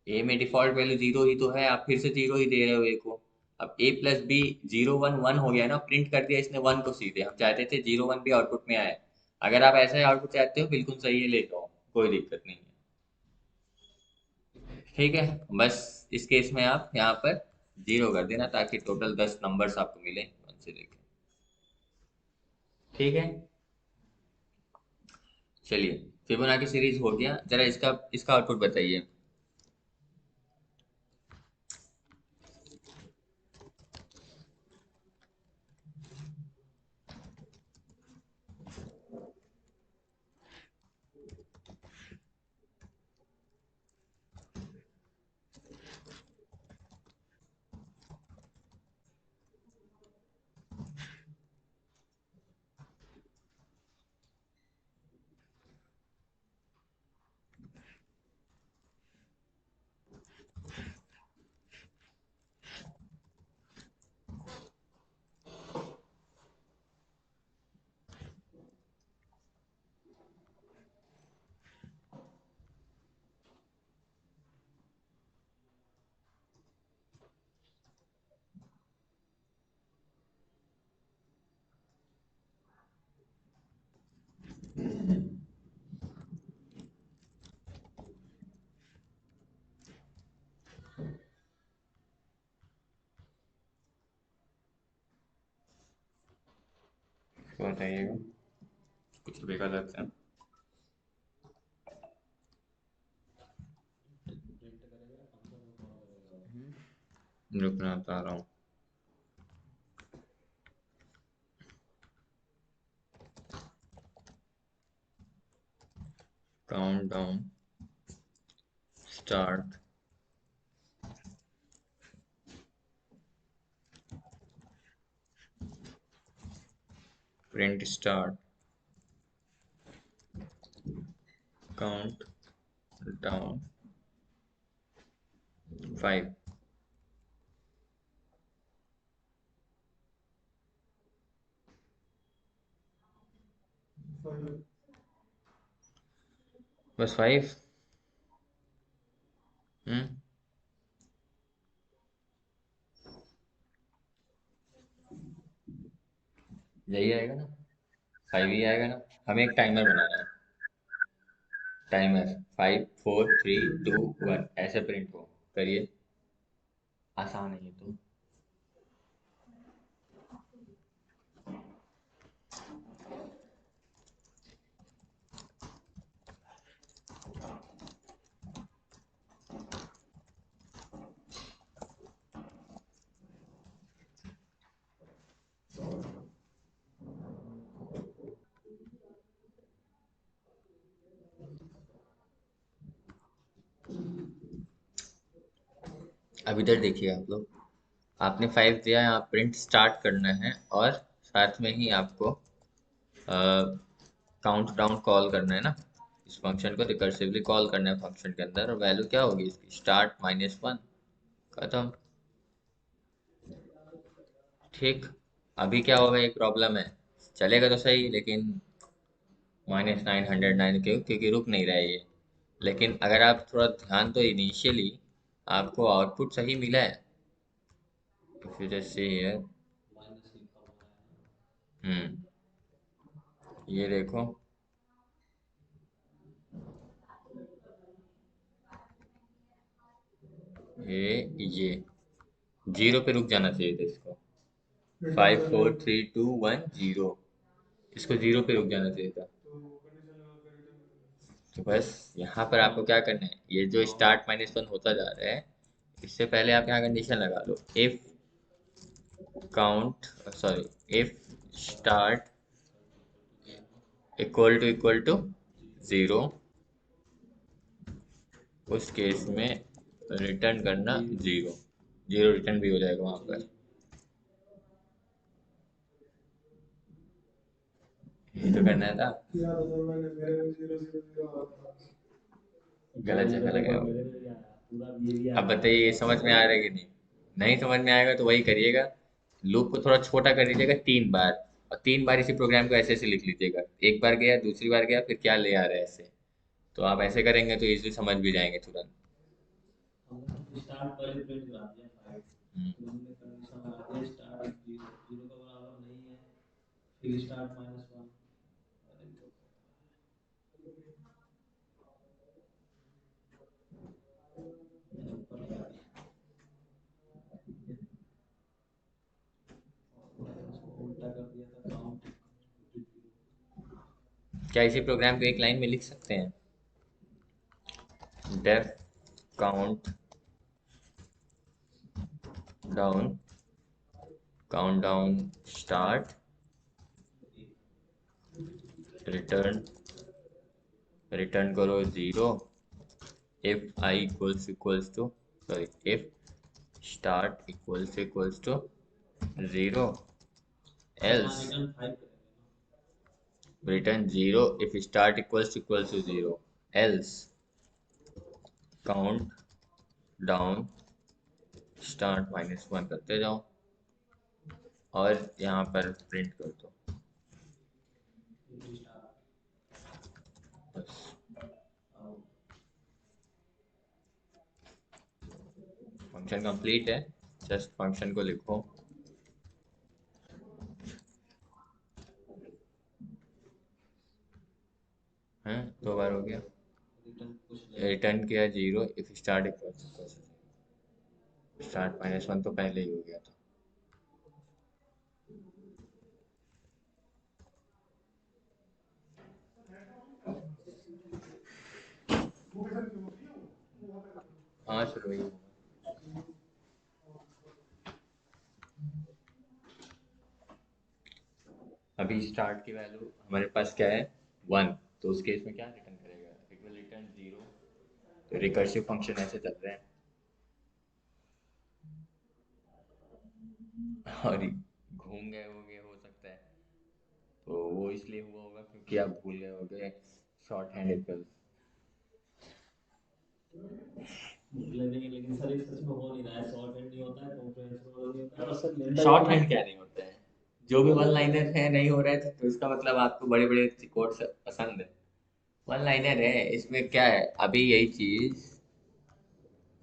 ए में डिफॉल्ट वैल्यू जीरो ही तो है, आप फिर से जीरो ही दे रहे हो ए को। अब ए प्लस बी 0 1 1 हो गया ना, प्रिंट कर दिया इसने 1 को सीधे, हम चाहते थे 0 1 भी आउटपुट में आए। अगर आप ऐसा ही आउटपुट चाहते हो, बिल्कुल सही है, ले जाओ, कोई दिक्कत नहीं है। ठीक है, बस इस केस में आप यहाँ पर 0 कर देना, ताकि टोटल 10 नंबर्स आपको मिले 1 से लेके। ठीक है, चलिए, फिबोनाची सीरीज हो गया, जरा इसका इसका आउटपुट बताइए। इसको बताइएगा, कुछ भी कर सकते हैं। प्रिंट करेगा फंक्शन को कॉल करेगा। रुकना बता रहा हूँ। Count down start print start count down 5। बस 5। हम्म यही आएगा ना, 5 ही आएगा ना। हमें एक टाइमर बनाना है। टाइमर 5 4 3 2 1 ऐसे प्रिंट हो। करिए, आसान है ये तो। अब इधर देखिए आप लोग, आपने 5 दिया है, आप प्रिंट स्टार्ट करना है और साथ में ही आपको काउंट डाउन कॉल करना है ना। इस फंक्शन को रिकर्सिवली कॉल करना है फंक्शन के अंदर, और वैल्यू क्या होगी इसकी, स्टार्ट -1। खत्म। ठीक। अभी क्या होगा, एक प्रॉब्लम है। चलेगा तो सही, लेकिन -909 क्योंकि रुक नहीं रहा है ये। लेकिन अगर आप थोड़ा ध्यान दो, इनिशियली आपको आउटपुट सही मिला है। If you just see here, minus लिखा हुआ है ना। ये देखो, ये 0 पे रुक जाना चाहिए था इसको। 5 4 3 2 1 0, इसको 0 पे रुक जाना चाहिए था। तो कंडीशन लगा कर रिटर्न कर तो बस यहाँ पर आपको क्या करना है, ये जो स्टार्ट -1 होता जा रहा है, इससे पहले आप यहाँ कंडीशन लगा लो, if count sorry if start equal to 0, उस केस में रिटर्न करना 0। 0 रिटर्न भी हो जाएगा वहां पर। ये तो करना था। याद होता है मैंने मेरे में 000 आ रहा था। गलत जगह लगाया मेरे में भी आया पूरा ये अब आया बताइए, समझ में आ रहा है कि नहीं? नहीं समझ में आएगा तो वही करिएगा, लूप को थोड़ा छोटा कर दीजिएगा 3 बार, और 3 बार इसी प्रोग्राम को ऐसे ऐसे लिख लीजिएगा। एक बार गया, दूसरी बार गया, फिर क्या ले आ रहा है ऐसे। तो आप ऐसे करेंगे तो इजीली समझ भी जाएंगे तुरंत। हमने स्टार्ट पहले प्रिंट करा दिया 5, हम्म, फिर हमने कंडीशन लगा दिया स्टार्ट 0, 0 का बराबर नहीं है, फिर स्टार्ट -1। अरे तो मैंने ऊपर लिख दिया और मैंने उसको उल्टा कर दिया था, काउंट इक्वल टू 0। क्या इसी प्रोग्राम को एक लाइन में लिख सकते हैं, def count down start return return करो 0, if I equals to sorry if start equals to 0, यहाँ else रिटर्न 5 करेंगे ना। return 0 if start equals to 0, else count down start -1 करते जाओ और यहाँ पर प्रिंट कर दो। फिर स्टार्ट बस और फंक्शन कंप्लीट है। जस्ट फंक्शन को लिखो, बार हो गया, रिटर्न कुछ नहीं। रिटर्न किया 0 इफ स्टार्ट इक्वल स्टार्ट -1 तो पहले ही हो गया था। हाँ शुरू ही होगा। अभी स्टार्ट की वैल्यू हमारे पास क्या है 1, तो उस केस में क्या रिटर्न करेगा, इट विल रिटर्न 0। तो रिकर्सिव फंक्शन ऐसे चल रहे हैं और घूम गए होंगे हो सकता है, तो वो इसलिए हुआ होगा क्योंकि आप भूल गए होंगे शॉर्ट हैंड इक्वल्स। लेकिन सर ये सच में हो नहीं रहा है, शॉर्ट हैंड नहीं होता है, कॉन्फ्रेंस रोल नहीं होता है, और सर लेंदा शॉर्ट हैंड क्या नहीं होता है, जो भी वन लाइनर है नहीं हो रहा है तो इसका मतलब आपको बड़े बड़े कोट्स पसंद है। वन लाइनर है, इसमें क्या है, अभी यही चीज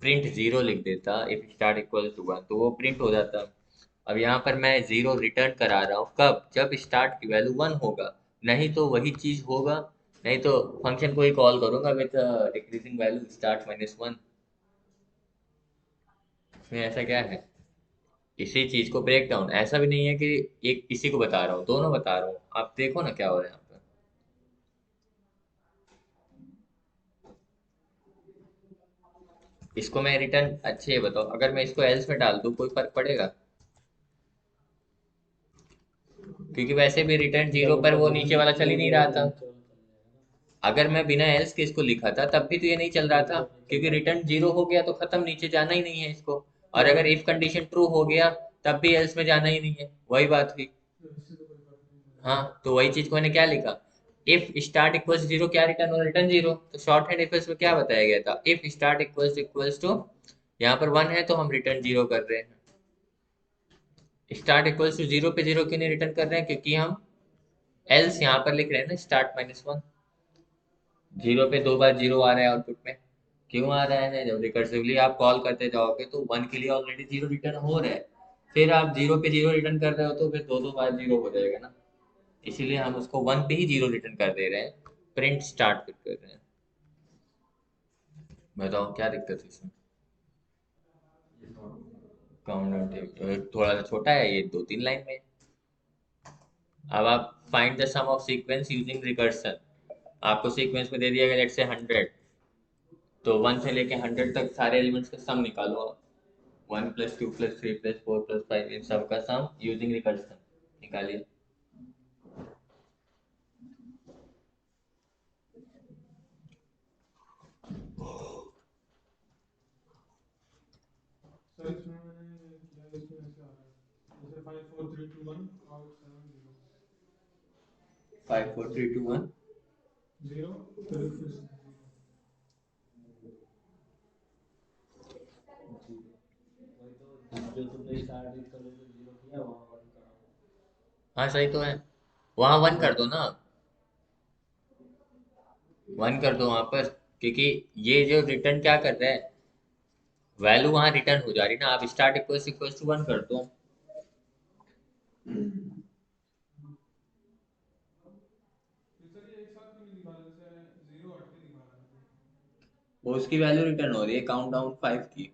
प्रिंट 0 लिख देता इफ स्टार्ट इक्वल टू 1 तो वो प्रिंट हो जाता। अब यहाँ पर मैं 0 रिटर्न करा रहा हूँ कब, जब स्टार्ट की वैल्यू 1 होगा, नहीं तो वही चीज होगा, नहीं तो फंक्शन को ही कॉल करूंगा विद डिक्रीजिंग वैल्यू स्टार्ट -1। इसमें ऐसा क्या है, इसी चीज को ब्रेक डाउन, ऐसा भी नहीं है कि एक इसी को बता रहा हूँ, दोनों बता रहा हूँ, आप देखो ना क्या हो रहा है यहाँ पर। इसको मैं रिटर्न, अच्छे बताओ अगर मैं इसको एल्स में डाल दूं कोई फर्क पड़ेगा, क्योंकि वैसे भी रिटर्न 0 पर वो नीचे वाला चल ही नहीं रहा था। अगर मैं बिना एल्स के इसको लिखा था तब भी तो ये नहीं चल रहा था, क्योंकि रिटर्न 0 हो गया तो खत्म, नीचे जाना ही नहीं है इसको। और अगर इफ कंडीशन ट्रू हो गया तब भी एल्स में जाना ही नहीं है, वही बात हुई। इससे तो कोई फर्क नहीं पड़ेगा। हाँ तो वही चीज को मैंने क्या लिखा, इफ स्टार्ट इक्वल्स 0 क्या रिटर्न हो, रिटर्न 0। तो शॉर्ट हैंड इक्वल्स में क्या बताया गया था, इफ स्टार्ट इक्वल्स टू, यहाँ पर 1 है तो हम रिटर्न 0 कर रहे हैं। स्टार्ट इक्वल्स टू 0 पे 0 क्यों नहीं रिटर्न कर रहे हैं, क्योंकि हम एल्स यहाँ पर लिख रहे हैं ना स्टार्ट -1। 0 पे 2 बार 0 आ रहा है आउटपुट में, क्यों आ रहा है, जब रिकर्सिवली आप कॉल करते जाओगे तो 1 के लिए ऑलरेडी 0 रिटर्न हो रहा है, फिर आप 0 पे 0 रिटर्न कर रहे हो तो फिर दो बार 0 हो जाएगा ना, इसीलिए हम उसको 1 पे ही 0 रिटर्न कर दे रहे हैं, प्रिंट स्टार्ट कर रहे हैं। बताओ क्या दिक्कत है इसमें, काउंट थोड़ा सा छोटा है ये, 2-3 लाइन में। अब आप find the sum of sequence using recursion, आपको सीक्वेंस में दे दिया गया लेट्स से 100, तो 1 से लेके 100 तक सारे एलिमेंट्स का सम निकालो आप, 1 + 2 + 3 + 4 + 5 इन सब का सम यूजिंग रिकर्सन निकालिए। सर इसमें मैंने किया, इसमें ऐसे आ रहा है जैसे 5 4 3 2 1 out 7 0 5 4 3 2 1 0 फिर 0। वही तो जो तुमने स्टार्ट इक्वल टू 0 किया वहाँ 1 करो। हाँ सही तो है, वहां 1 कर दो ना, 1 कर दो वहां पर, क्योंकि ये जो रिटर्न क्या कर रहा है, वैल्यू वहां रिटर्न हो जा रही ना, आप स्टार्ट इक्वल्स टू 1 कर दो। फिर सर ये एक साथ क्यों नहीं दिखा रहा, जैसे 0 हट के दिखा रहा है। वो उसकी वैल्यू रिटर्न हो रही है काउंट डाउन 5 की,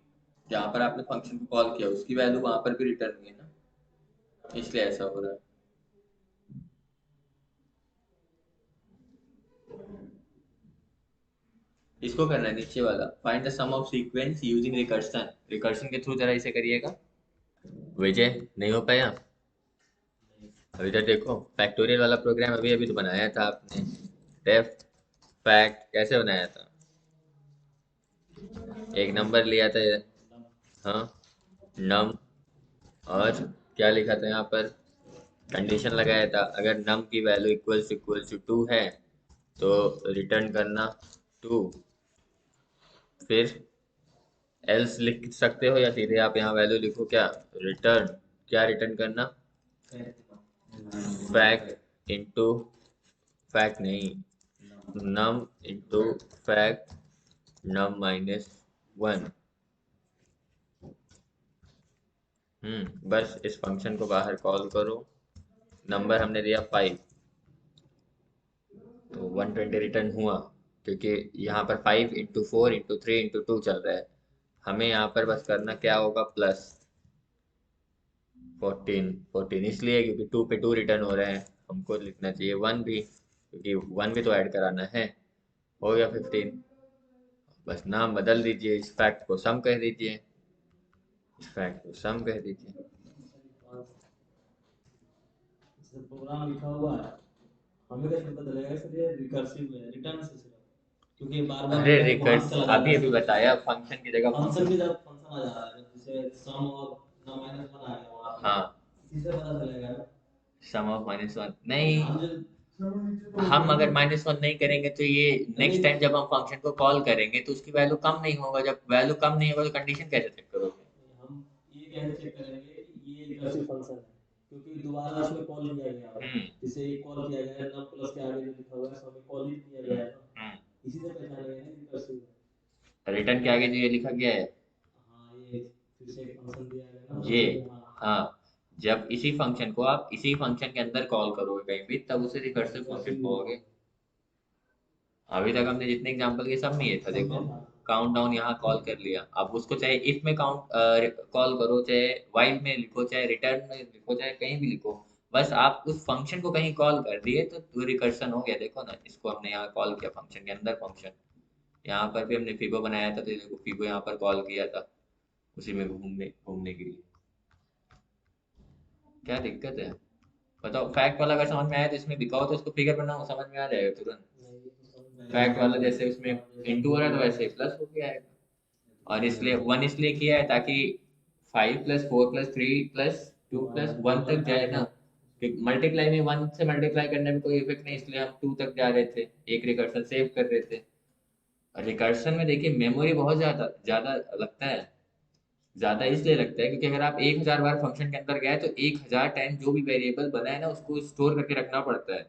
जहां पर आपने फंक्शन को कॉल किया उसकी वैल्यू वहां पर भी रिटर्न हुई है ना, इसलिए ऐसा हो रहा है। इसको करना है नीचे वाला, find the sum of sequence using recursion, recursion के थ्रू जरा इसे करिएगा। विजय नहीं हो पाया, अभी तक देखो फैक्टोरियल वाला प्रोग्राम अभी अभी तो बनाया था आपने, डेफ फैक्ट कैसे बनाया था, एक नंबर लिया था, हाँ नम, और क्या लिखा था यहाँ पर, कंडीशन लगाया था अगर नम की वैल्यू इक्वल्स टू 2 है तो रिटर्न करना 2, फिर एल्स लिख सकते हो या सीधे आप यहाँ वैल्यू लिखो क्या, रिटर्न, क्या रिटर्न करना, फैक्ट इंटू, फैक्ट नहीं नम इंटू फैक्ट नम -1। बस इस फंक्शन को बाहर कॉल करो, नंबर हमने दिया 5, तो 120 रिटर्न हुआ, क्योंकि यहाँ पर 5 × 4 × 3 × 2 चल रहा है। हमें यहाँ पर बस करना क्या होगा, प्लस 14 इसलिए क्योंकि 2 पे 2 रिटर्न हो रहे हैं, हमको लिखना चाहिए 1 भी, क्योंकि 1 भी तो ऐड कराना है। हो गया 15। बस नाम बदल दीजिए, इस फैक्ट को सम कह दीजिए, इस फैक्ट को सम कह दीजिए। प्रोग्राम लिखा हुआ है, हमें कैसे पता चलेगा सर ये रिकर्सिव है, रिटर्न से सिर्फ, क्योंकि बार बार अरे रिटर्न वहां रिकर्स से चला जा अभी रहा अभी है। बताया, फंक्शन की जगह फंक्शन फंक्शन। की जब फंक्शन आ जा रहा है, जैसे सम और न माइनस 1 आ गया वहां पे, हाँ, इसी से पता चलेगा ना। सम ऑफ -1 नहीं, हम जो हम अगर -1 नहीं करेंगे तो ये नेक्स्ट टाइम जब हम फंक्शन को कॉल करेंगे तो उसकी वैल्यू कम नहीं होगा। जब वैल्यू कम नहीं होगा तो कंडीशन कैसे चेक करोगे? हम ये कैसे चेक करेंगे कि ये रिकर्सिव फंक्शन है, क्योंकि दोबारा इसमें कॉल किया गया हो, हम्म जैसे एक कॉल किया गया है नम प्लस के आगे जो लिखा हुआ है सो हमें कॉल ही किया गया है ना, हम्म इसी से पहचानेंगे ना रिकर्सिव है। रिटर्न के आगे जो ये लिखा गया है, हाँ, ये फिर से एक फंक्शन दिया गया ना ये, उसमें, हाँ हाँ, जब इसी फंक्शन को आप इसी फंक्शन के अंदर कॉल करोगे कहीं भी, तब उसे रिकर्सिव फंक्शन रिकर्सिव कहोगे। अभी तक हमने जितने एग्जांपल किए सब में ये था, सब देखो, में था। काउंट डाउन यहाँ कॉल कर लिया। अब उसको चाहे इफ में काउंट कॉल करो, चाहे व्हाइल में लिखो, चाहे रिटर्न में लिखो, चाहे कहीं भी लिखो, बस आप उस फंक्शन को कहीं कॉल कर दिए तो रिकर्सन हो गया। देखो ना, इसको हमने यहाँ कॉल किया फंक्शन के अंदर, फंक्शन यहाँ पर भी हमने फिबो बनाया था, तो देखो फिबो यहाँ पर कॉल किया था उसी में घूमने घूमने के लिए। क्या दिक्कत है बताओ? फैक्ट वाला अगर समझ में आया तो इसमें दिखाओ, तो उसको फिगर बनाओ, समझ में आ जाएगा तुरंत। नहीं, ये तो समझ में आया। फैक्ट वाला जैसे उसमें इंटू हो रहा है तो वैसे प्लस हो गया है। और इसलिए 1 इसलिए किया है ताकि 5 + 4 + 3 + 2 + 1 तक जाए ना। मल्टीप्लाई में 1 से मल्टीप्लाई करने में कोई इफेक्ट नहीं, इसलिए हम 2 तक जा रहे थे, एक रिकर्सन सेव कर रहे थे। और रिकर्सन में देखिए मेमोरी बहुत ज्यादा ज्यादा लगता है। ज्यादा इसलिए लगता है क्योंकि अगर आप 1000 बार फंक्शन के अंदर गए तो 1000 टाइम जो भी वेरिएबल बना है ना उसको स्टोर करके रखना पड़ता है।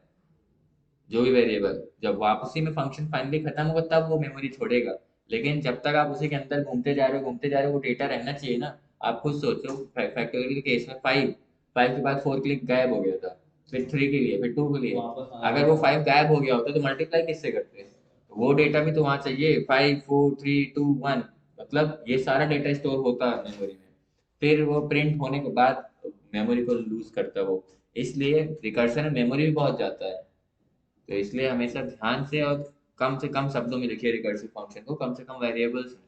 जो भी वेरिएबल जब वापसी में फंक्शन फाइनली खत्म होगा तब वो मेमोरी छोड़ेगा। लेकिन जब तक आप उसी के अंदर घूमते जा रहे हो वो डेटा रहना चाहिए ना। आप खुद सोचो, फैक्टोरियल के केस में 5 के बाद 4 क्लिक गायब हो गया था, फिर 3 के लिए, फिर 2 के लिए। वापस आ अगर वो 5 गायब हो गया होता तो मल्टीप्लाई किससे करते? तो वो डेटा भी तो वहां चाहिए, 5 4 3 2 1, मतलब ये सारा डेटा स्टोर होता है मेमोरी में। फिर वो प्रिंट होने के बाद मेमोरी को लूज करता है वो। इसलिए रिकर्शन में मेमोरी भी बहुत जाता है। तो इसलिए हमेशा ध्यान से और कम से कम शब्दों में लिखिए रिकर्सिव फंक्शन को, कम से कम वेरिएबल्स में।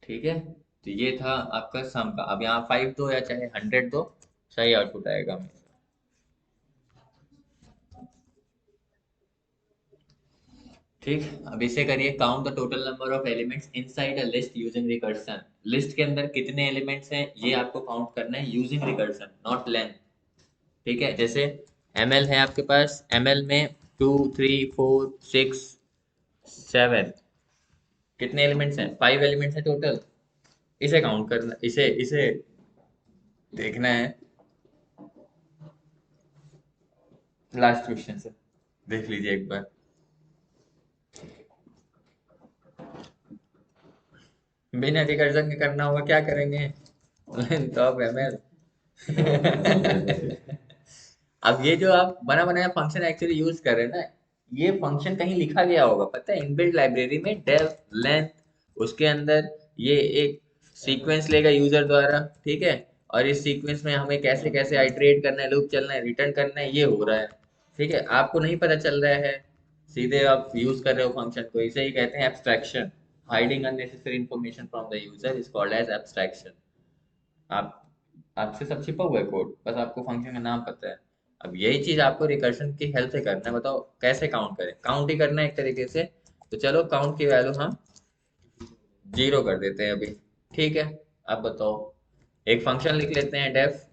ठीक है, तो ये था आपका सम का। अब यहाँ 5 दो या चाहे 100 दो, सही आउटपुट आएगा हमेशा। ठीक, अब इसे करिए, count the total number of elements inside a list using recursion. List के अंदर कितने एलिमेंट्स हैं ये आपको काउंट करना है यूजिंग रिकर्सन, नॉट लेंथ। ठीक है, जैसे ml है आपके पास, ml में 2 3 4 6 7, कितने एलिमेंट्स हैं? 5 एलिमेंट्स हैं टोटल। इसे काउंट करना, इसे इसे देखना है लास्ट क्वेश्चन से। देख लीजिए एक बार, बिना रिकर्जन के करना होगा, क्या करेंगे? Length of ml। अब ये जो आप बना बनाया फंक्शन एक्चुअली यूज कर रहे हैं ना, ये फंक्शन कहीं लिखा गया होगा, पता है, इनबिल्ट लाइब्रेरी में डेफ लेंथ, उसके अंदर ये एक सीक्वेंस लेगा यूजर द्वारा, ठीक है, और इस सीक्वेंस में हमें कैसे कैसे आइटरेट करना है, लूप चलना है, रिटर्न करना है, ये हो रहा है। ठीक है, आपको नहीं पता चल रहा है, सीधे आप यूज कर रहे हो फंक्शन को, इसे ही कहते हैं abstraction. Hiding unnecessary information from the user is called as abstraction. आप आपसे सब छिपा हुआ है कोड, बस आपको फंक्शन का नाम पता है। अब यही चीज आपको रिकर्शन की हेल्प से करना है। बताओ कैसे काउंट करें? काउंट ही करना है एक तरीके से। तो चलो काउंट की वैल्यू हम 0 कर देते हैं अभी। ठीक है, अब बताओ, एक फंक्शन लिख लेते हैं, डेफ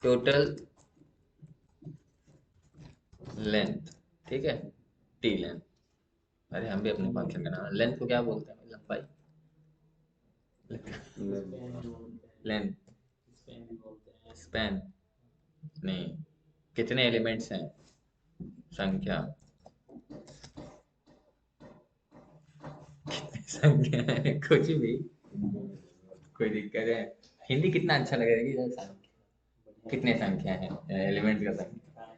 टोटल लेंथ, ठीक है, टी लेंथ। अरे हम भी अपने फंक्शन का नाम, लेंथ को क्या बोलते हैं? लंबाई, लेंथ, स्पैन नहीं, कितने एलिमेंट्स हैं, संख्या, संख्या है, कुछ भी, कोई दिक्कत है? हिंदी कितना अच्छा लगेगा कि संख्या, कितने संख्या है, एलिमेंट्स का संख्या,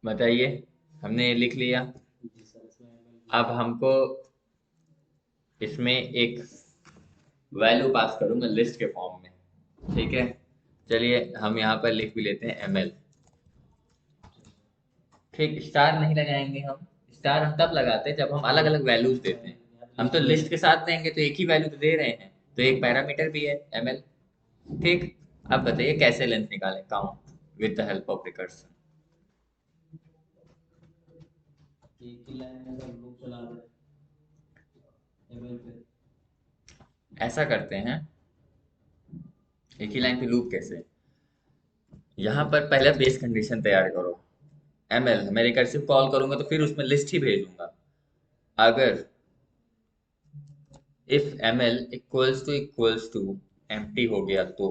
बताइए, हमने ये लिख लिया। जी सर, इसमें अब हमको इसमें एक वैल्यू पास करूंगा लिस्ट के फॉर्म में, ठीक है। चलिए हम यहाँ पर लिख भी लेते हैं ml। ठीक, स्टार नहीं लगाएंगे हम। स्टार हम तब लगाते हैं जब हम अलग अलग वैल्यूज देते हैं। हम तो लिस्ट के साथ देंगे तो एक ही वैल्यू तो दे रहे हैं, तो एक पैरामीटर भी है ml। ठीक, अब बताइए कैसे लेंथ निकालें, count with the help of recursion. एक ही लाइन में सब लूप चला रहे एमएल पे। ऐसा करते हैं, एक ही लाइन पे लूप कैसे, यहाँ पर पहले बेस कंडीशन तैयार करो। ml मैं रिकर्सिव कॉल करूंगा तो फिर उसमें लिस्ट ही भेजूंगा। अगर if ml equals to empty हो गया तो,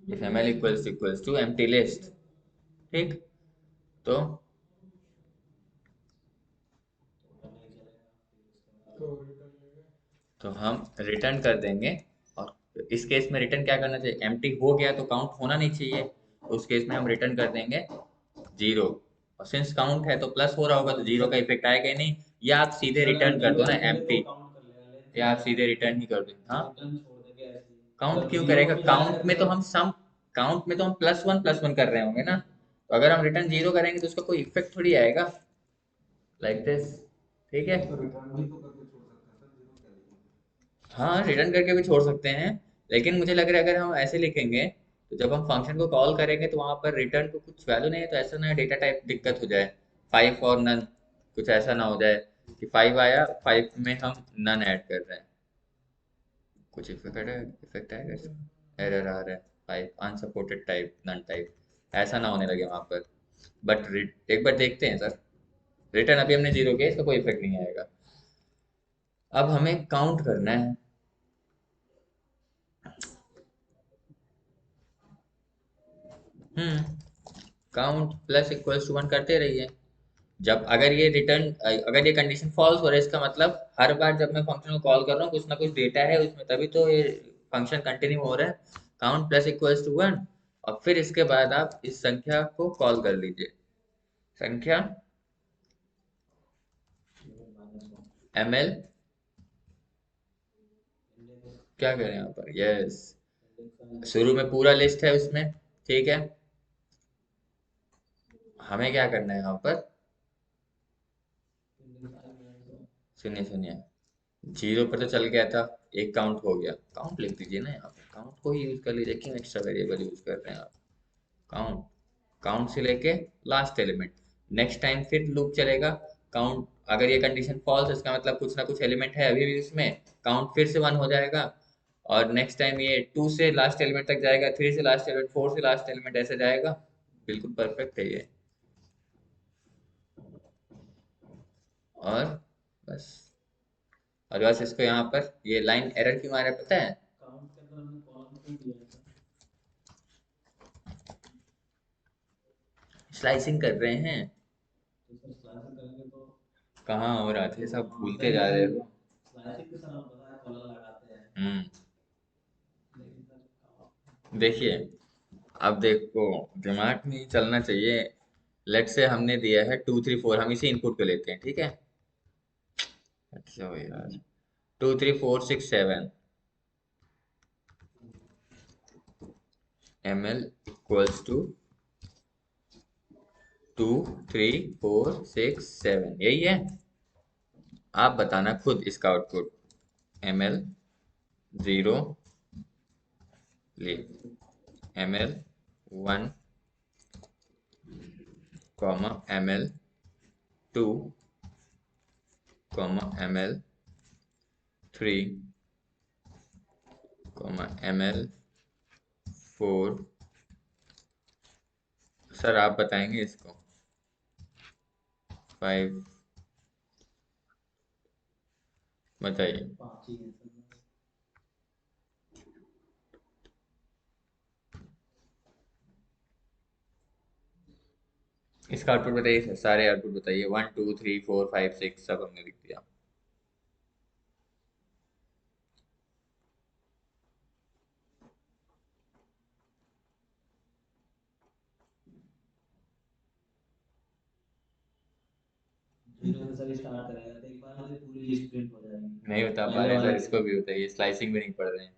if ml equals to empty list, ठीक, तो तो रिटर्न लेंगे। तो हम रिटर्न कर देंगे। और इस केस में रिटर्न क्या करना चाहिए, एम्प्टी हो गया तो काउंट होना नहीं चाहिए, उस केस में हम रिटर्न कर देंगे 0। और सिंस काउंट है तो प्लस हो रहा होगा तो 0 का इफेक्ट आएगा ही नहीं। या आप सीधे रिटर्न कर दो ना एम्प्टी, काउंट कर लेगा लेंथ या आप नहीं सीधे आएगा, रिटर्न ही कर दो। हाँ, रिटर्न छोड़ देंगे ऐसे ही। काउंट जब क्यों जीरो करेगा, पे काउंट जाएगा में तो तो हम सम, काउंट में तो हम +1 कर रहे होंगे ना। तो अगर हम रिटर्न 0 करेंगे तो उसका कोई इफेक्ट थोड़ी आएगा, लाइक दिस, ठीक है। तो रिटर्न भी तो करके छोड़ सकते हैं सर, जीरो क्या लिखेंगे? हाँ, रिटर्न करके भी छोड़ सकते हैं, लेकिन मुझे लग रहा है अगर हम ऐसे लिखेंगे तो जब हम फंक्शन को कॉल करेंगे तो वहां पर रिटर्न को कुछ वैल्यू नहीं है, तो ऐसा ना है डेटा टाइप दिक्कत हो जाए, 5 और नन, कुछ ऐसा ना हो जाए कि 5 आया, 5 में हम नन ऐड कर रहे हैं, कुछ इफेक्ट आएगा, एरर आ रहा है, 5 अनसपोर्टेड टाइप, नन टाइप, ऐसा ना होने लगे वहां पर। बट एक बार देखते हैं सर, रिटर्न अभी हमने 0 किया, इसका कोई इफेक्ट नहीं आएगा। अब हमें काउंट करना है। काउंट प्लस इक्वल्स टू 1 करते रहिए। जब अगर ये रिटर्न, अगर ये कंडीशन फॉल्स हो रहा है, इसका मतलब हर बार जब मैं फंक्शन को कॉल कर रहा हूँ कुछ ना कुछ डेटा है उसमें, तभी तो ये फंक्शन कंटिन्यू हो रहा है। काउंट प्लस इक्वल्स टू 1, और फिर इसके बाद आप इस संख्या को कॉल कर लीजिए, संख्या ml, क्या करें यहाँ पर, यस, शुरू में पूरा लिस्ट है उसमें, ठीक है। हमें क्या करना है यहाँ पर, सुनिए सुनिए, 0 पर तो चल गया था, एक काउंट हो गया, काउंट लिख दीजिए ना यहाँ पर, काउंट को ही यूज कर लीजिए, क्यों एक्स्ट्रा वेरिएबल यूज कर रहे हैं आप। काउंट, काउंट से लेके लास्ट एलिमेंट, नेक्स्ट टाइम फिर लूप चलेगा। काउंट, अगर ये कंडीशन फॉल्स, इसका मतलब कुछ ना कुछ एलिमेंट है अभी भी उसमें, काउंट फिर से 1 हो जाएगा। और नेक्स्ट टाइम ये 2 से लास्ट एलिमेंट तक जाएगा, 3 से लास्ट एलिमेंट, 4 से लास्ट एलिमेंट, ऐसे जाएगा। बिल्कुल परफेक्ट है ये। और बस, और बस इसको यहाँ पर ये लाइन एरर क्यों आ रहा है पता है, काउंट के अंदर हमने कॉलम क्यों दिया है सर? स्लाइसिंग कर रहे हैं। तो सर स्लाइसिंग करेंगे तो कहाँ हो रहा था, सब भूलते जा रहे हो। स्लाइसिंग के सर हम पता है कॉलम लगाते हैं, हम्म, लेकिन सर देखिए, अब देखो, दिमाग में ही चलना चाहिए। लेट से हमने दिया है 2 3 4, हम इसी इनपुट को लेते हैं, ठीक है। अच्छा हो यार, 2 3 4 6 7 ml इक्वल्स टू 2 3 4 6 7, यही है। आप बताना खुद इसका आउटपुट, ml 0, ले ml 1, comma ml 2, comma ml 3, comma ml 4। Sir आप बताएंगे इसको, 5, बताइए। 5 ही है सर। इसका आउटपुट बताइए सर, सारे आउटपुट बताइए, 1 2 3 4 5 6 सब हमने लिख दिया। जीरो से सर स्टार्ट करेगा तो एक बार में तो पूरी लिस्ट प्रिंट हो जाएगी। नहीं बता पा पहले रहे हैं वाले सर, इसको भी होता है, ये स्लाइसिंग भी नहीं पढ़ रहे हैं।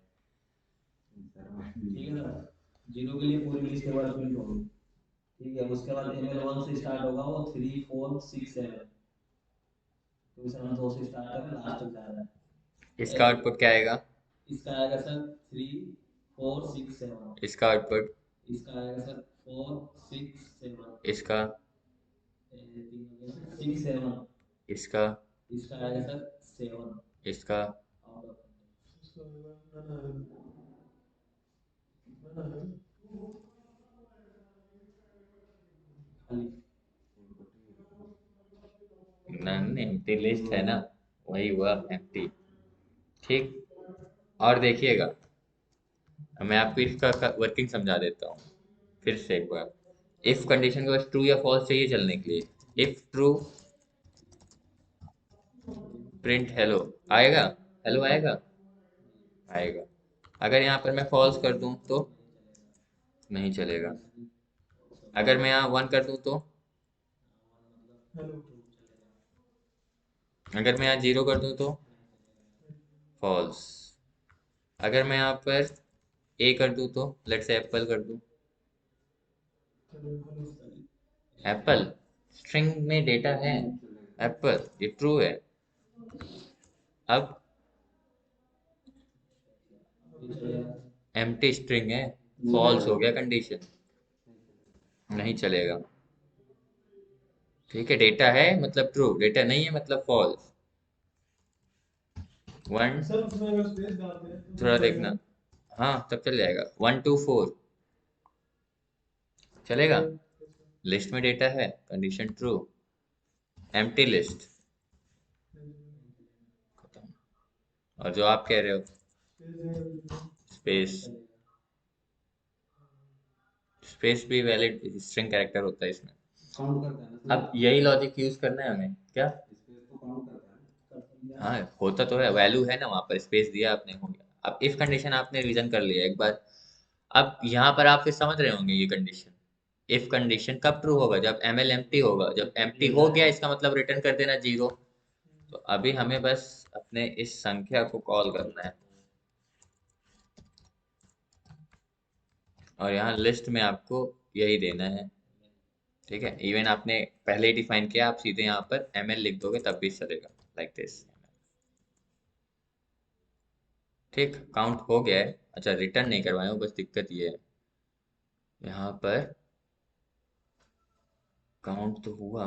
ठीक है सर, जीरो के लिए पूरी लिस्ट एक बार प्रिंट होगी। ठीक है, उसके बाद ML1 से स्टार्ट होगा वो 3 4 6 7, तो इसे हम 2 से स्टार्ट करें लास्ट तक जा रहा इसका है। आउटपुट क्या आएगा? इसका आएगा सर 3 4 6 7, इसका आउटपुट? इसका आएगा सर 4 6 7, इसका? 6 7, इसका? इसका आएगा सर 7 इसका? Out of So, no. खाली। नन एम्प्टी लिस्ट है ना, वही हुआ एम्प्टी। ठीक, और देखिएगा, मैं आपको इसका वर्किंग समझा देता हूँ फिर से एक बार। इफ कंडीशन के बस ट्रू या फॉल्स चाहिए चलने के लिए। इफ ट्रू, प्रिंट हेलो आएगा, हेलो आएगा, आएगा। अगर यहाँ पर मैं फॉल्स कर दूं तो नहीं चलेगा। अगर मैं यहाँ 1 कर दूं तो, Hello. अगर मैं यहाँ 0 कर दूं तो फॉल्स। अगर मैं यहाँ पर ए कर दूं तो, लेट्स से एप्पल कर दूं, Hello. एप्पल स्ट्रिंग में डेटा है, एप्पल ये ट्रू है। अब एम्प्टी स्ट्रिंग है, फॉल्स हो गया कंडीशन, नहीं चलेगा। ठीक है, डेटा है मतलब ट्रू, डेटा नहीं है मतलब फॉल्स। 1, सर उसमें अगर स्पेस डालते हैं तो थोड़ा चलेगा। देखना, हाँ तब चल जाएगा। 1 2 4 चलेगा, लिस्ट में डेटा है, कंडीशन ट्रू, एम्प्टी लिस्ट खत्म। और जो आप कह रहे हो स्पेस, स्पेस भी वैलिड स्ट्रिंग कैरेक्टर होता है इसमें। काउंट करता है ना अब यही लॉजिक यूज करना है हमें क्या? स्पेस तो काउंट करता है ना। हाँ होता तो है, वैल्यू है ना वहां पर, स्पेस दिया आपने, हो गया। अब इफ कंडीशन आपने रिवीजन कर लिया एक बार, अब यहाँ पर आप फिर समझ रहे होंगे ये कंडीशन। इफ कंडीशन कब ट्रू होगा? जब एमएल एम्प्टी होगा। जब एम्प्टी हो गया इसका मतलब रिटर्न कर देना 0। तो अभी हमें बस अपने इस संख्या को कॉल करना है, और यहाँ लिस्ट में आपको यही देना है। ठीक है, इवन आपने पहले ही डिफाइन किया, आप सीधे यहाँ पर एमएल लिख दोगे तब भी चलेगा, लाइक दिस। ठीक, काउंट हो गया है। अच्छा, रिटर्न नहीं करवाए हो, बस दिक्कत ये है यहाँ पर, काउंट तो हुआ।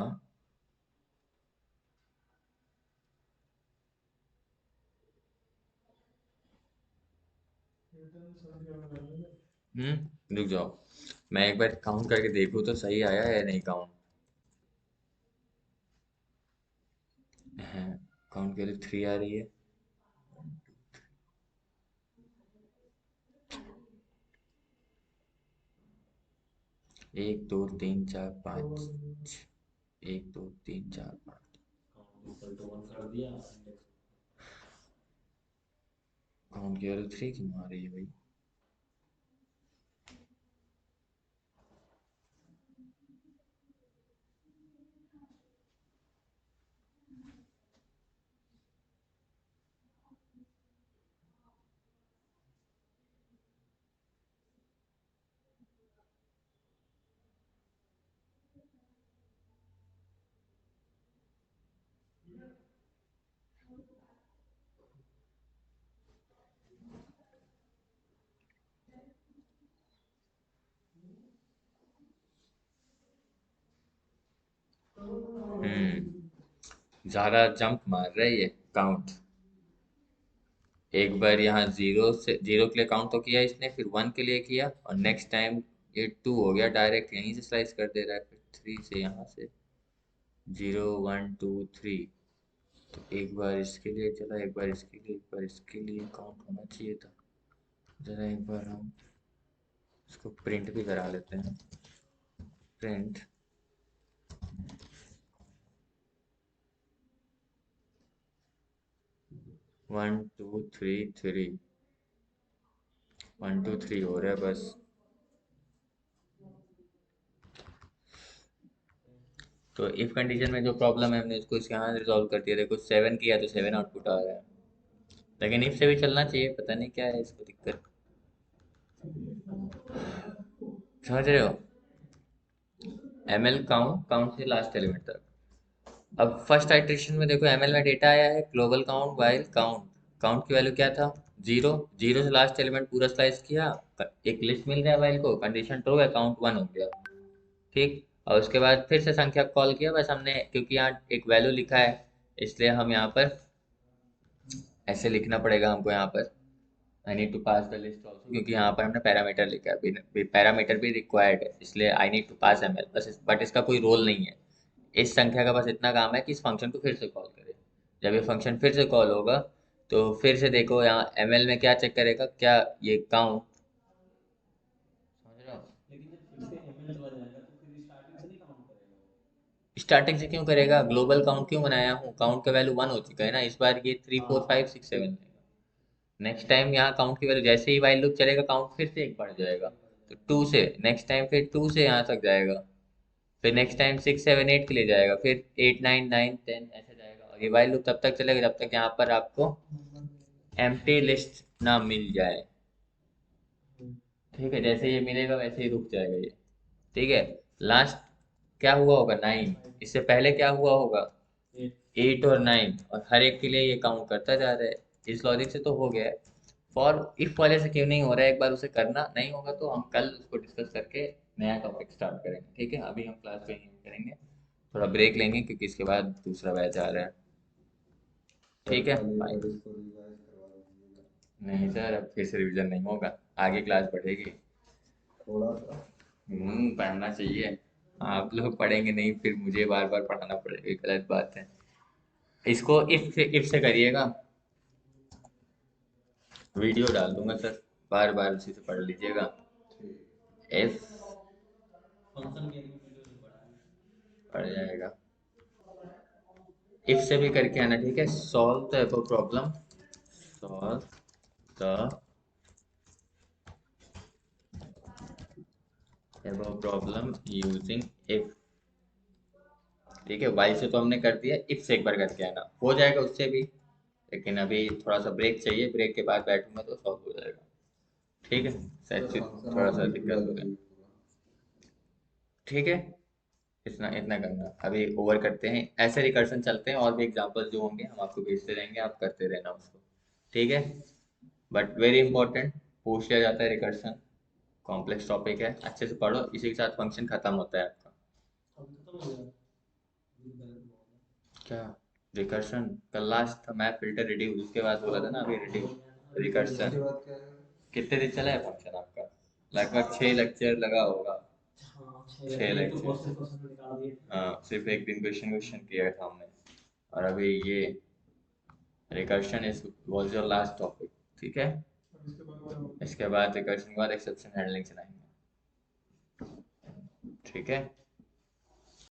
रुक जाओ, मैं एक बार काउंट करके देखूँ तो सही आया है या नहीं काउंट। है, काउंट के लिए 3 आ रही है। 1 2 3 4 5, 1 2 3 4 5। इक्वल टू 1 कर दिया। काउंट के लिए 3 क्यों आ रही है भाई? ज़्यादा जंप मार रहा है ये काउंट। एक बार यहाँ 0 से 0 के लिए काउंट तो किया इसने, फिर 1 के लिए किया, और नेक्स्ट टाइम ये 2 हो गया, डायरेक्ट यहीं से स्लाइस कर दे रहा है, फिर 3 से यहाँ से 0 1 2 3। तो एक बार इसके लिए चला, एक बार इसके लिए, एक बार इसके लिए काउंट होना चाहिए था। जरा एक बार हम इसको प्रिंट भी करा लेते हैं। प्रिंट 1 2 3 3, 1 2 3 हो रहा है बस। तो इफ कंडीशन में जो प्रॉब्लम है हमने उसको इसके यहाँ रिजॉल्व कर दिया। देखो 7 किया तो 7 आउटपुट आ रहा है, लेकिन इफ से भी चलना चाहिए, पता नहीं क्या है इसको दिक्कत। समझ रहे हो? ML काउंट, काउंट से लास्ट एलिमेंट तक। अब फर्स्ट आइटरेशन में देखो ML में डेटा आया है global count while count. Count की वैल्यू क्या था? 0। 0 से लास्ट एलिमेंट पूरा स्लाइस किया, एक लिस्ट मिल गया वाइल को, कंडीशन ट्रू है, काउंट 1 हो गया। ठीक। और उसके बाद फिर से संख्या कॉल किया, बस हमने क्योंकि यहाँ एक वैल्यू लिखा है इसलिए हम यहाँ पर ऐसे लिखना पड़ेगा हमको यहाँ पर। I need to pass the list also, क्योंकि यहाँ पर हमने पैरामीटर लिखा है, पैरामीटर भी रिक्वायर्ड है, इसलिए I need to pass ML बस। बट इसका कोई रोल नहीं है। इस संख्या का बस इतना काम है कि इस फंक्शन को फिर से कॉल करे। जब ये फंक्शन फिर से कॉल होगा तो फिर से देखो यहाँ ML में क्या चेक करेगा, क्या ये काउंट, समझ रहे हो? लेकिन जब फिर से एमएल चला जाएगा तो फिर स्टार्टिंग से नहीं काउंट करेगा वो। स्टार्टिंग से क्यों करेगा? ग्लोबल काउंट क्यों बनाया हूँ? काउंट का वैल्यू 1 हो चुका है ना, इस बार ये 3 4 5 6 7। नेक्स्ट टाइम यहाँ काउंट की वैल्यू जैसे ही वाइल लूप चलेगा काउंट फिर से एक बढ़ जाएगा, तो 2 से नेक्स्ट टाइम फिर 2 से यहाँ तक जाएगा, फिर नेक्स्ट टाइम 6 7 8 के लिए जाएगा, फिर 8 9 9 10 ऐसे जाएगा। और ये वाइल लूप तब तक चलेगा जब तक यहाँ पर आपको एम्प्टी लिस्ट ना मिल जाए। ठीक है, जैसे ये मिलेगा वैसे ही रुक जाएगा ये। ठीक है। लास्ट क्या हुआ होगा? 9। इससे पहले क्या हुआ होगा? 8 और 9, और हर एक के लिए ये काउंट करता जा रहा है। इस लॉजिक से तो हो गया है। फॉर इफ वाले से क्यों नहीं हो रहा है, एक बार उसे करना। नहीं होगा तो हम कल उसको डिस्कस करके नया टॉपिक स्टार्ट करेंगे। ठीक है, अभी हम क्लास पे ही करेंगे, थोड़ा ब्रेक लेंगे क्योंकि इसके बाद दूसरा बैच आ रहा है। ठीक है, कल एक बाय। बार इसको रिवाइज करवा दीजिएगा नहीं सर, अब फिर से रिवीजन नहीं होगा, आगे क्लास बढ़ेगी। थोड़ा सा। पढ़ना चाहिए। आप लोग पढ़ेंगे नहीं फिर मुझे बार बार पढ़ाना पड़ेगा, ये गलत बात है। इसको इफ से करिएगा, वीडियो डाल दूंगा सर, बार बार उसी से पढ़ लीजिएगा। ठीक। इफ फंक्शन के लिए वीडियो नहीं पढ़ा है। पढ़ जाएगा। इफ से भी करके आना, ठीक है। Solve the above problem, solve the above problem using if. ठीक है, वाई से तो हमने कर दिया, इफ से एक बार करके आना, हो जाएगा उससे भी। लेकिन अभी थोड़ा सा ब्रेक चाहिए, ब्रेक के बाद बैठूंगा तो सॉल्व हो जाएगा। ठीक है, सर शायद फंक्शन थोड़ा आप सा भी दिक्कत पूरा हो रहा है। करिए पूरा। ठीक है, इतना इतना करना, अभी ओवर करते हैं, ऐसे रिकर्शन चलते हैं, और भी एग्जांपल्स जो होंगे हम आपको भेजते रहेंगे, आप करते रहना उसको। ठीक है, बट वेरी इंपॉर्टेंट, पूछ लिया जाता है रिकर्शन, कॉम्प्लेक्स टॉपिक है, अच्छे से पढ़ो, इसी के साथ फंक्शन खत्म होता है आपका। अभी खत्म हो गया। अभी तो गलत हुआ होगा। क्या? रिकर्शन कल लास्ट था, मैं फिल्टर रिड्यूस, उसके बाद बोला था ना अभी रिड्यूस रिकर्शन। उसके बाद क्या है? कितने दिन चला है फंक्शन आपका? लगभग 6 लेक्चर लगा होगा। हाँ 6 एक तो लेक्चर, क्वेश्चन निकाल दिए थे। हाँ, सिर्फ एक दिन क्वेश्चन क्वेश्चन किया था हमने, और अभी ये recursion is was your last topic. ठीक है, अब इसके बाद क्या होगा? इसके बाद रिकर्शन के बाद एक्सेप्शन हैंडलिंग चलाएंगे। ठीक है।